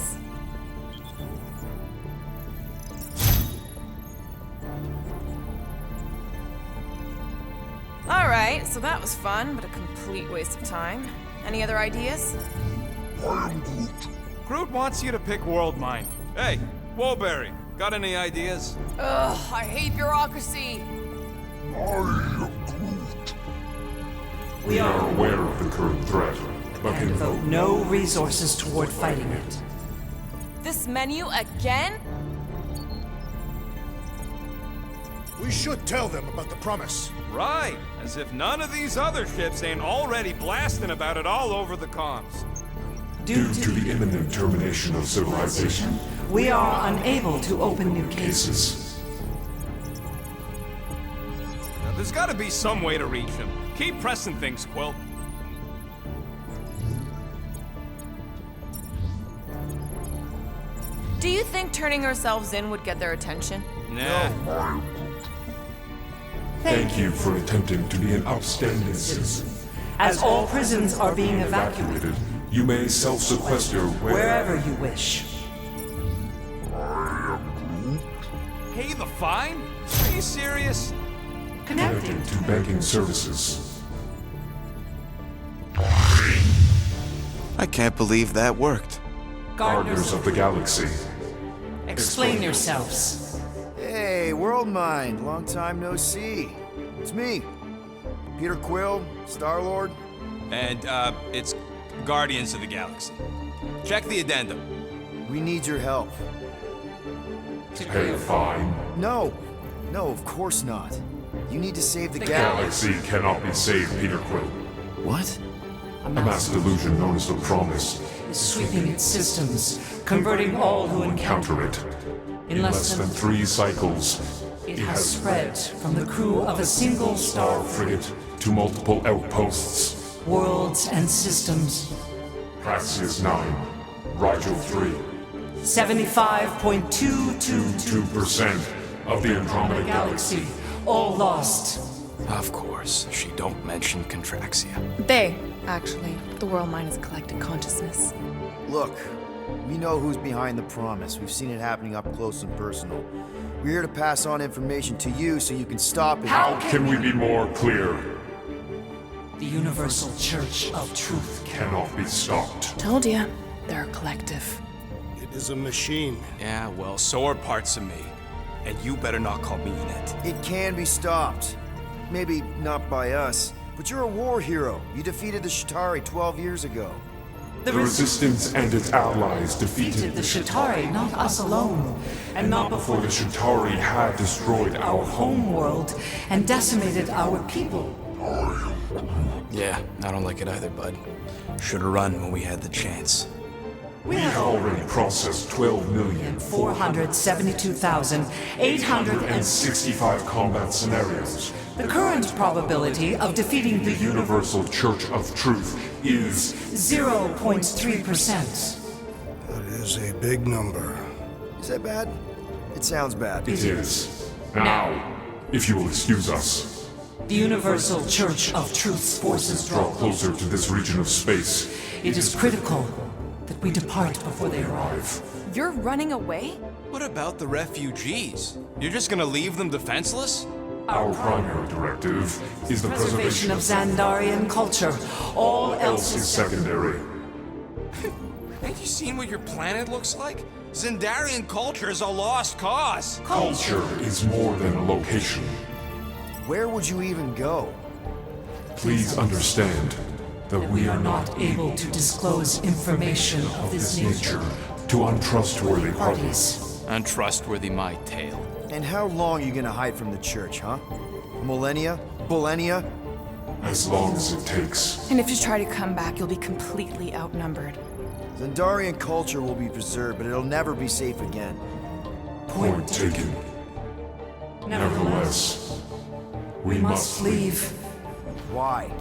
Alright, so that was fun, but a complete waste of time. Any other ideas? I am Groot. Groot wants you to pick World Mind. Hey, Woolberry, got any ideas? Ugh, I hate bureaucracy. I am Groot. We are aware of the current threat, but And can devote no resources toward fighting it. This menu again? We should tell them about the promise. Right, as if none of these other ships ain't already blasting about it all over the comms. due to the imminent termination of civilization, we are unable to open new cases. Now, there's gotta be some way to reach him. Keep pressing things, Quill. Do you think turning ourselves in would get their attention? Nah. Thank you for attempting to be an upstanding citizen. As all prisons are being evacuated, You may self-sequester wherever you wish. Pay the fine? Are you serious? Connecting to banking services. I can't believe that worked. Gardeners of the Galaxy. Explain yourselves. Hey, World Mind, long time no see. It's me, Peter Quill, Star-Lord. And, it's Guardians of the Galaxy. Check the addendum. We need your help. To pay a fine. No, of course not. You need to save the The galaxy. Galaxy cannot be saved, Peter Quill. What? A mass delusion known as the Promise Is sweeping its systems, converting all who encounter it. In less than 3 cycles, it has spread from the crew of a single star frigate to multiple outposts. worlds and systems. Praxis 9, Rigel 3. 75.222% 2% of the Andromeda galaxy, all lost. Of course, she don't mention Contraxia. They, actually. The world mind is a collective consciousness. Look, we know who's behind the Promise. We've seen it happening up close and personal. We're here to pass on information to you so you can stop it. How can we be more clear? The Universal Church of Truth Cannot be stopped. Told ya. They're a collective. It is a machine. Yeah, well, so are parts of me. And you better not call me in it. It can be stopped. Maybe not by us, but you're a war hero. You defeated the Shatari 12 years ago. The Resistance and its allies defeated the Shatari, not us alone, and not before the Shatari had destroyed our home. homeworld and decimated our people. Yeah, I don't like it either, bud. Should've run when we had the chance. We have already processed 12,472,865 combat scenarios. The current probability of defeating the Universal Church of Truth is 0.3%. That is a big number. Is that bad? It sounds bad. It is. Now, if you will excuse us. The Universal Church of Truth's forces Draw closer to this region of space. It is critical that we depart before they arrive. You're running away? What about the refugees? You're just gonna leave them defenseless? Our primary directive is the preservation of Xandarian culture. All else is secondary. Ain't you seen what your planet looks like? Xandarian culture is a lost cause. Culture is more than a location. Where would you even go? Please understand that we are not able to disclose information of this nature to untrustworthy parties. Untrustworthy my tale. And how long are you gonna hide from the church, huh? Millennia? Millennia? As long as it takes. And if you try to come back, you'll be completely outnumbered. Xandarian culture will be preserved, but it'll never be safe again. Point taken. Nevertheless, we must leave. Why?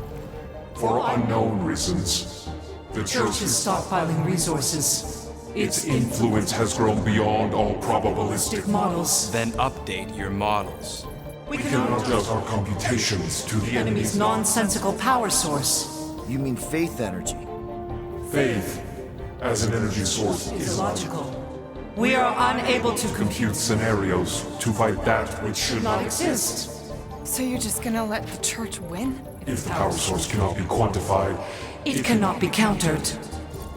For unknown reasons. The church is stockpiling resources. Its influence has grown beyond all probabilistic models. Then update your models. We cannot adjust our computations to the enemy's nonsensical power source. You mean faith energy? Faith, as an energy source, is illogical. We are unable to compute scenarios to fight that which should not exist. So you're just gonna let the church win? If the power source cannot be quantified, it cannot be countered.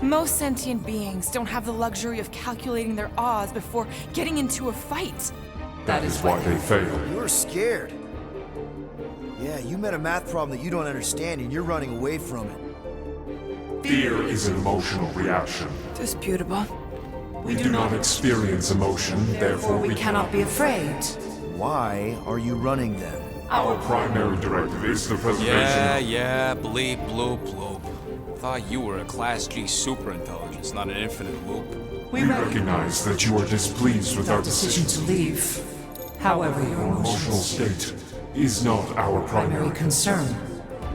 Most sentient beings don't have the luxury of calculating their odds before getting into a fight. That is why they fail. You're scared. Yeah, you met a math problem that you don't understand and you're running away from it. Fear is an emotional reaction. Disputable. We do not experience emotion, therefore we cannot be afraid. Why are you running then? Our primary directive is the preservation Yeah, bleep, bloop, bloop. Thought you were a Class G superintelligence, not an infinite loop. We recognize that you are displeased with our decision to leave. However, your emotional state is not our primary concern.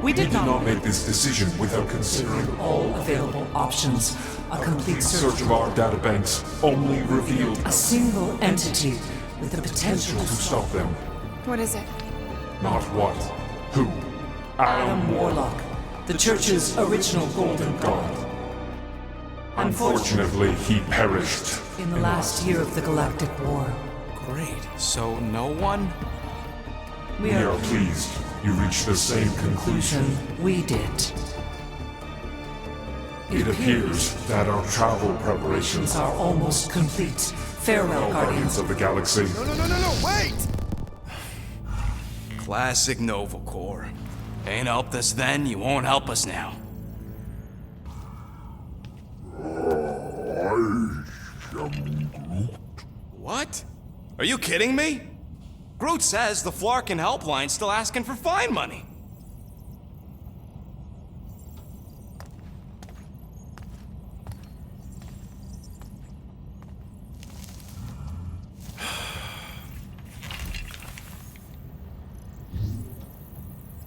We did not make this decision without considering all available options. A complete search of our databanks only revealed a single entity with the potential to stop them. What is it? Not what. Who? Adam Warlock, the church's original golden god. Unfortunately, he perished in the last year of the Galactic War. Great. So no one? We are pleased you reached the same conclusion we did. It appears that our travel preparations are almost complete. Farewell, Guardians of the Galaxy. No, wait! Classic Nova Corps. Ain't helped us then, you won't help us now. What? Are you kidding me? Groot says the Flarkin helpline's still asking for fine money.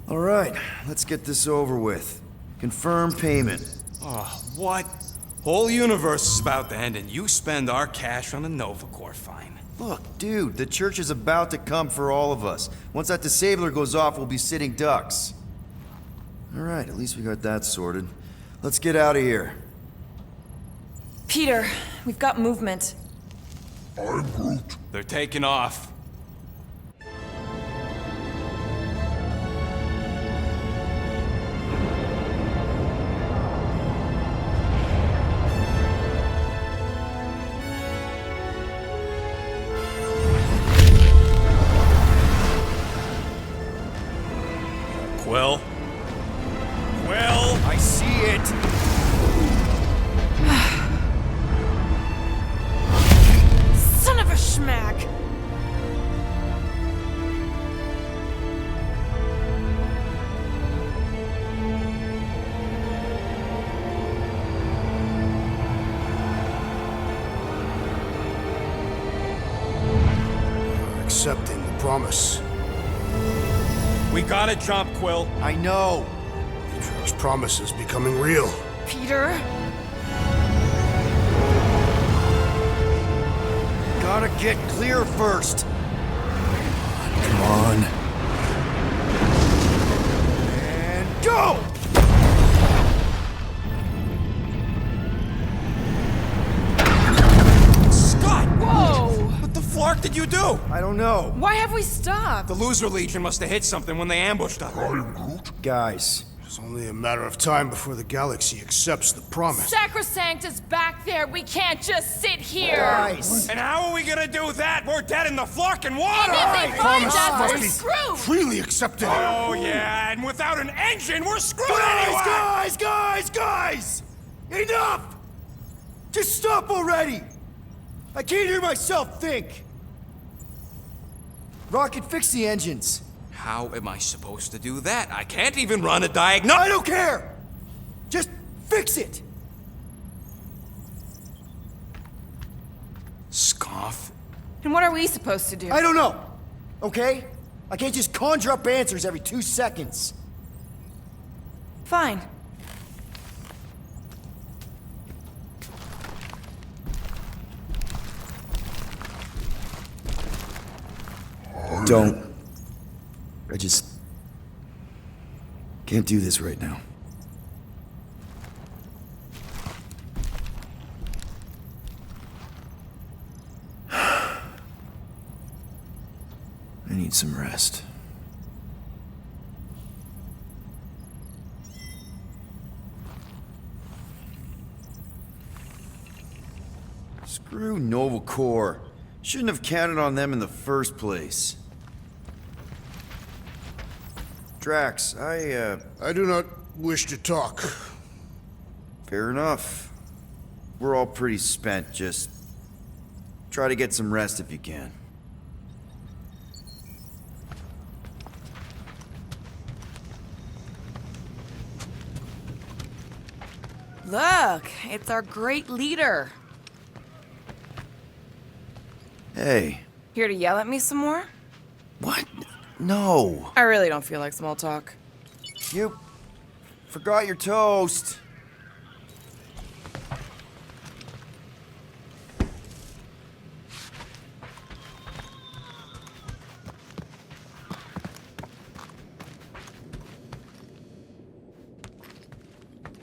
All right, let's get this over with. Confirm payment. Oh, what? Whole universe is about to end and you spend our cash on a Nova Corps fine. Look, dude, the church is about to come for all of us. Once that disabler goes off, we'll be sitting ducks. All right, at least we got that sorted. Let's get out of here. Peter, we've got movement. I'm Groot. They're taking off. Quill? Quill? I see it! Son of a schmack! accepting the promise. We gotta jump, Quill. I know. Atrio's promise is becoming real. Peter? Gotta get clear first. Come on. And go! Scott! Whoa! What the flark did you do? I don't know. Why have we stopped? The Loser Legion must have hit something when they ambushed us. Guys. It's only a matter of time before the galaxy accepts the promise. Sacrosanct is back there. We can't just sit here. Guys. And how are we gonna do that? We're dead in the flarkin' water! And if they find Promise us, must we're be screwed. freely accepted. Oh, yeah, and without an engine, we're screwed anyway! Guys! Enough! Just stop already! I can't hear myself think! Rocket, fix the engines. How am I supposed to do that? I can't even run a diagnostic. I don't care! Just fix it! Scoff? And what are we supposed to do? I don't know, okay? I can't just conjure up answers every 2 seconds. Fine. Don't. I just can't do this right now. I need some rest. Screw Nova Corps. Shouldn't have counted on them in the first place. Drax, I do not wish to talk. Fair enough. We're all pretty spent. Just try to get some rest if you can. Look, it's our great leader. Hey. Here to yell at me some more? What? No. I really don't feel like small talk. You forgot your toast.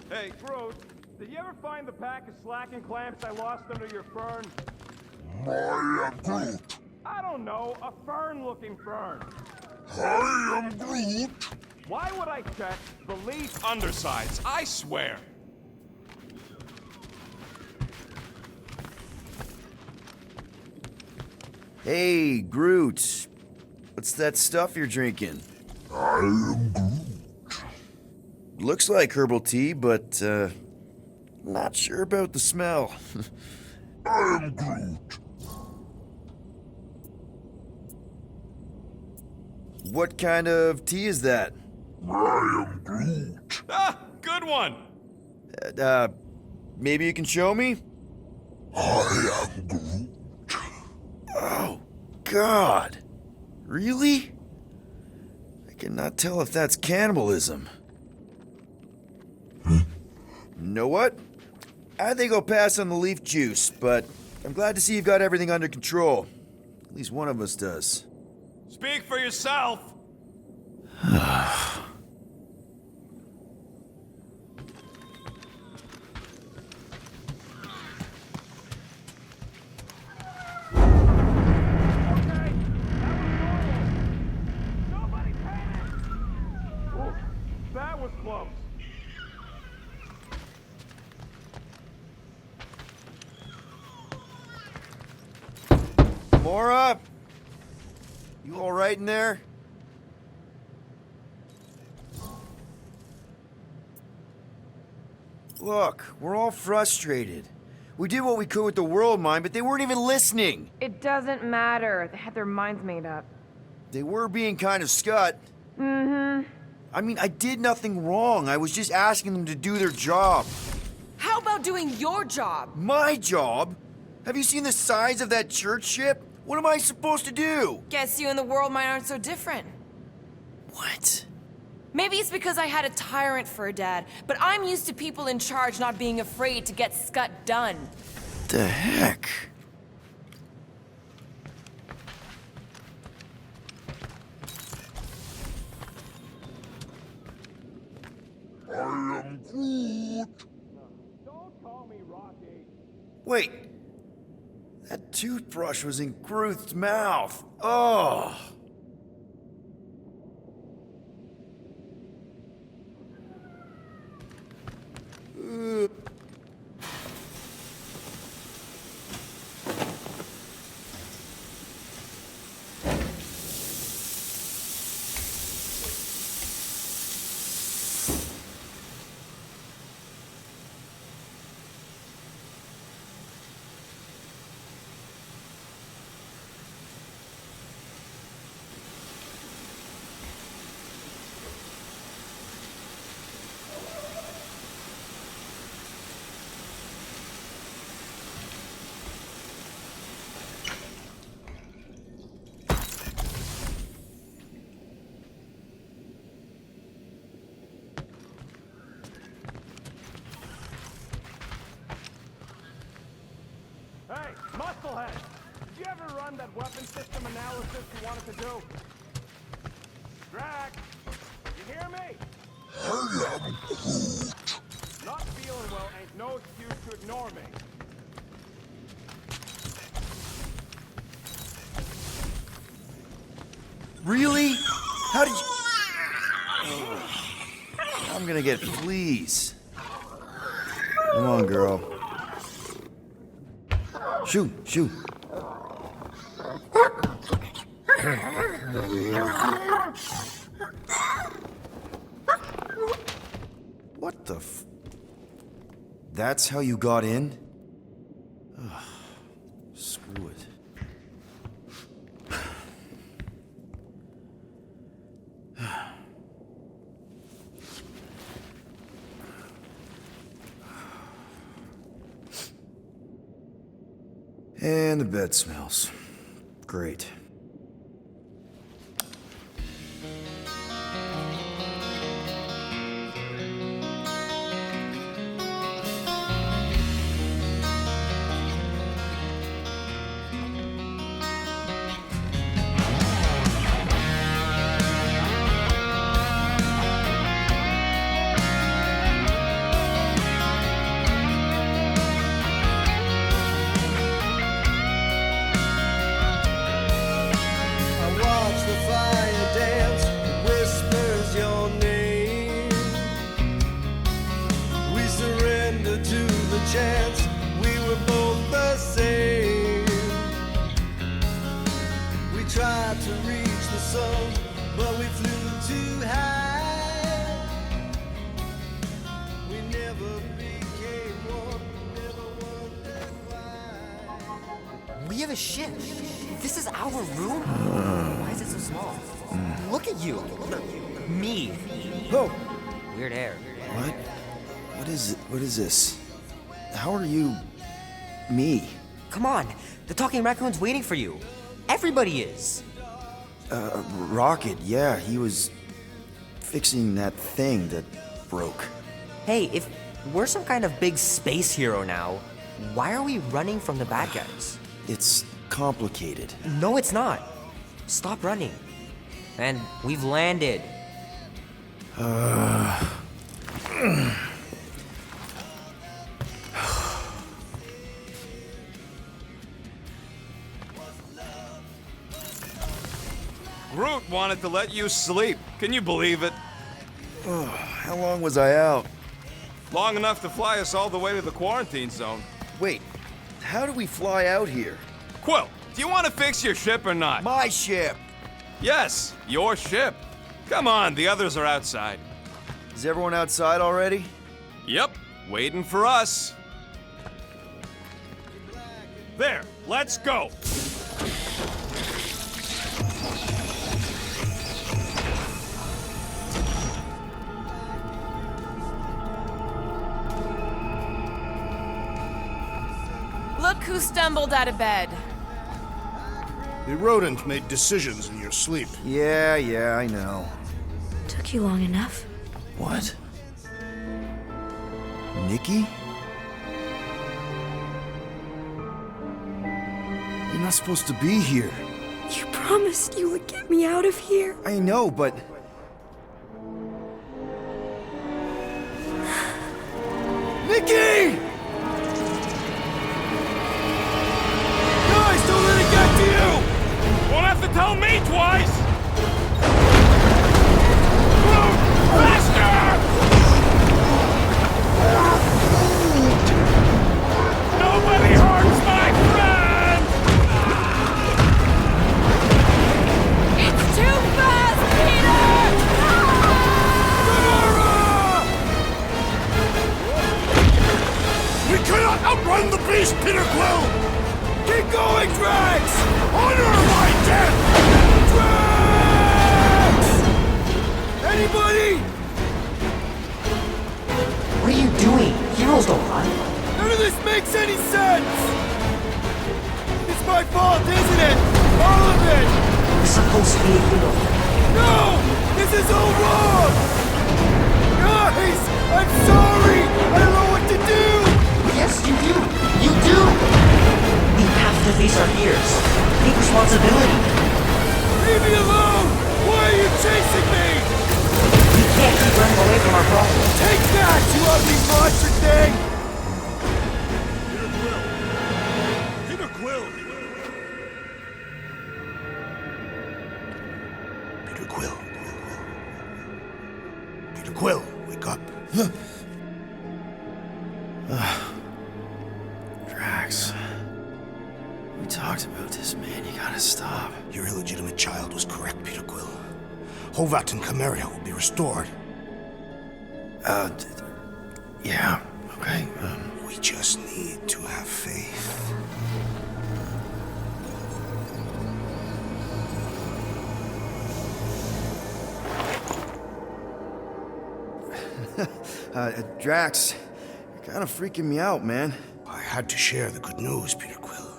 Hey, Groot, did you ever find the pack of slacking clamps I lost under your fern? I am Groot. I don't know, a fern-looking fern. I am Groot. Why would I check the leaf undersides? I swear. Hey, Groot. What's that stuff you're drinking? I am Groot. Looks like herbal tea, but, not sure about the smell. I am Groot. What kind of tea is that? I am Groot. Ah, good one. Maybe you can show me? I am Groot. Oh, God. Really? I cannot tell if that's cannibalism. Know what? I think I'll pass on the leaf juice, but I'm glad to see you've got everything under control. At least one of us does. Speak for yourself. That was close. Mora? You all right in there? Look, we're all frustrated. We did what we could with the world mine, but they weren't even listening. It doesn't matter. They had their minds made up. They were being kind of scut. Mm-hmm. I mean, I did nothing wrong. I was just asking them to do their job. How about doing your job? My job? Have you seen the size of that church ship? What am I supposed to do? Guess you and the world mind aren't so different. What? Maybe it's because I had a tyrant for a dad, but I'm used to people in charge not being afraid to get scut done. The heck? I am Groot. Don't call me Rocky. Wait. That toothbrush was in Groot's mouth. Oh. Hey, Musclehead! Did you ever run that weapon system analysis you wanted to do? Drax! You hear me? I am Groot. Not feeling well ain't no excuse to ignore me. Really? How did you... Ugh. I'm gonna get fleas. Come on, girl. Shoo, shoo. What the f... That's how you got in? Ugh. Screw it. And the bed smells. Great. chance we were both the same. We tried to reach the sun, but we flew too high. We never became one, never wondered why. We have a ship. This is our room? Why is it so small? Look at you. Me. Oh. Weird hair. What? What is this? How are you... me? Come on. The talking raccoon's waiting for you. Everybody is. Rocket, yeah, he was fixing that thing that broke. Hey, if we're some kind of big space hero now, why are we running from the bad guys? It's complicated. No, it's not. Stop running. And we've landed. Groot wanted to let you sleep. Can you believe it? Oh, how long was I out? Long enough to fly us all the way to the quarantine zone. Wait, how do we fly out here? Quill, do you want to fix your ship or not? My ship! Yes, your ship. Come on, the others are outside. Is everyone outside already? Yep, waiting for us. There, let's go. Look who stumbled out of bed. The rodent made decisions in your sleep. Yeah, I know. Took you long enough. What? Nikki? You're not supposed to be here. You promised you would get me out of here. I know, but... Nikki! Guys, don't let it get to you! Won't have to tell me twice! Move faster! Nobody hurts my friend! It's too fast, Peter! We cannot outrun the beast, Peter Quill! Keep going, Drax! Honor my death! Drax! Anybody? What are you doing? Heroes don't run. None of this makes any sense! It's my fault, isn't it? All of it! You're supposed to be a hero. No! This is all wrong! Guys! I'm sorry! I don't know what to do! Yes, you do. You do. We have to face our fears. Take responsibility. Leave me alone! Why are you chasing me? We can't keep running away from our problems. Take that, you ugly monster thing! Peter Quill! Peter Quill. Peter Quill, wake up. Drax. We talked about this, man. You gotta stop. Your illegitimate child was correct, Peter Quill. Hovat and Cameria will be restored. Yeah, okay. We just need to have faith. Drax, you're kind of freaking me out, man. I had to share the good news, Peter Quill.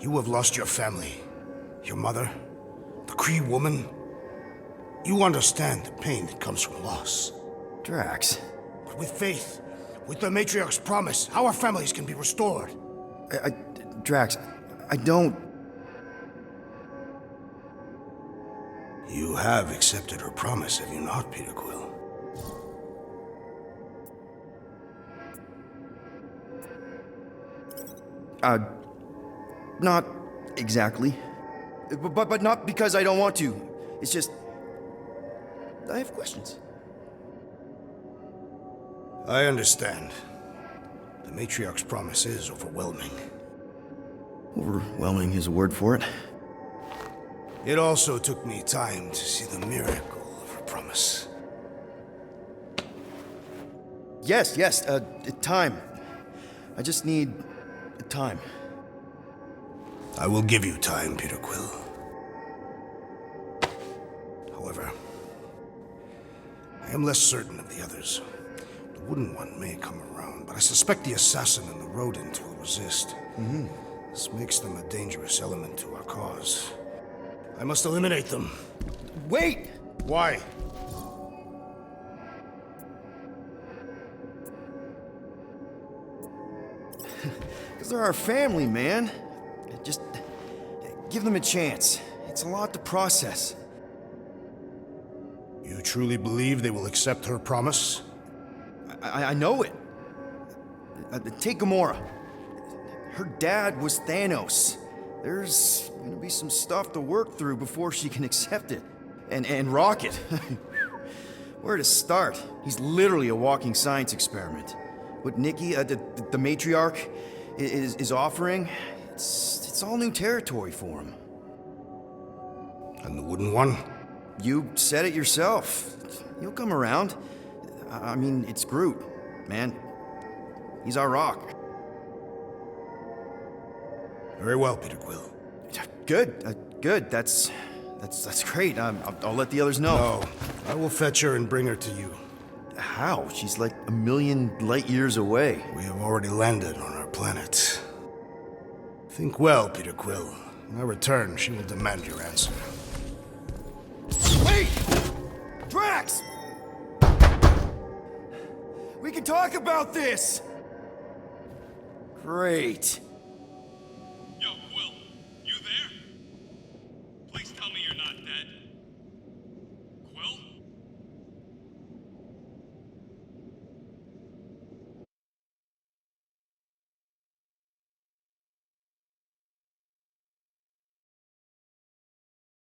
You have lost your family, your mother, the Kree woman. You understand the pain that comes from loss. Drax. But with faith, with the Matriarch's promise, our families can be restored. Drax, I don't... You have accepted her promise, have you not, Peter Quill? Not exactly. But not because I don't want to. It's just... I have questions. I understand. The Matriarch's promise is overwhelming. Overwhelming is a word for it. It also took me time to see the miracle of her promise. Yes, time. I just need time. I will give you time, Peter Quill. However, I am less certain of the others. The Wooden One may come around, but I suspect the assassin and the rodent will resist. This makes them a dangerous element to our cause. I must eliminate them. Wait! Why? Because they're our family, man. Just give them a chance. It's a lot to process. You truly believe they will accept her promise? I know it. Take Gamora. Her dad was Thanos. There's gonna be some stuff to work through before she can accept it. And Rocket. Where to start? He's literally a walking science experiment. What Nikki, the matriarch, is offering, it's all new territory for him. And the Wooden One? You said it yourself. He'll come around. I mean, it's Groot, man. He's our rock. Very well, Peter Quill. Good. That's great. I'll let the others know. No, I will fetch her and bring her to you. How? She's like a million light years away. We have already landed on our planet. Think well, Peter Quill. When I return, she will demand your answer. Wait! Drax! We can talk about this! Great.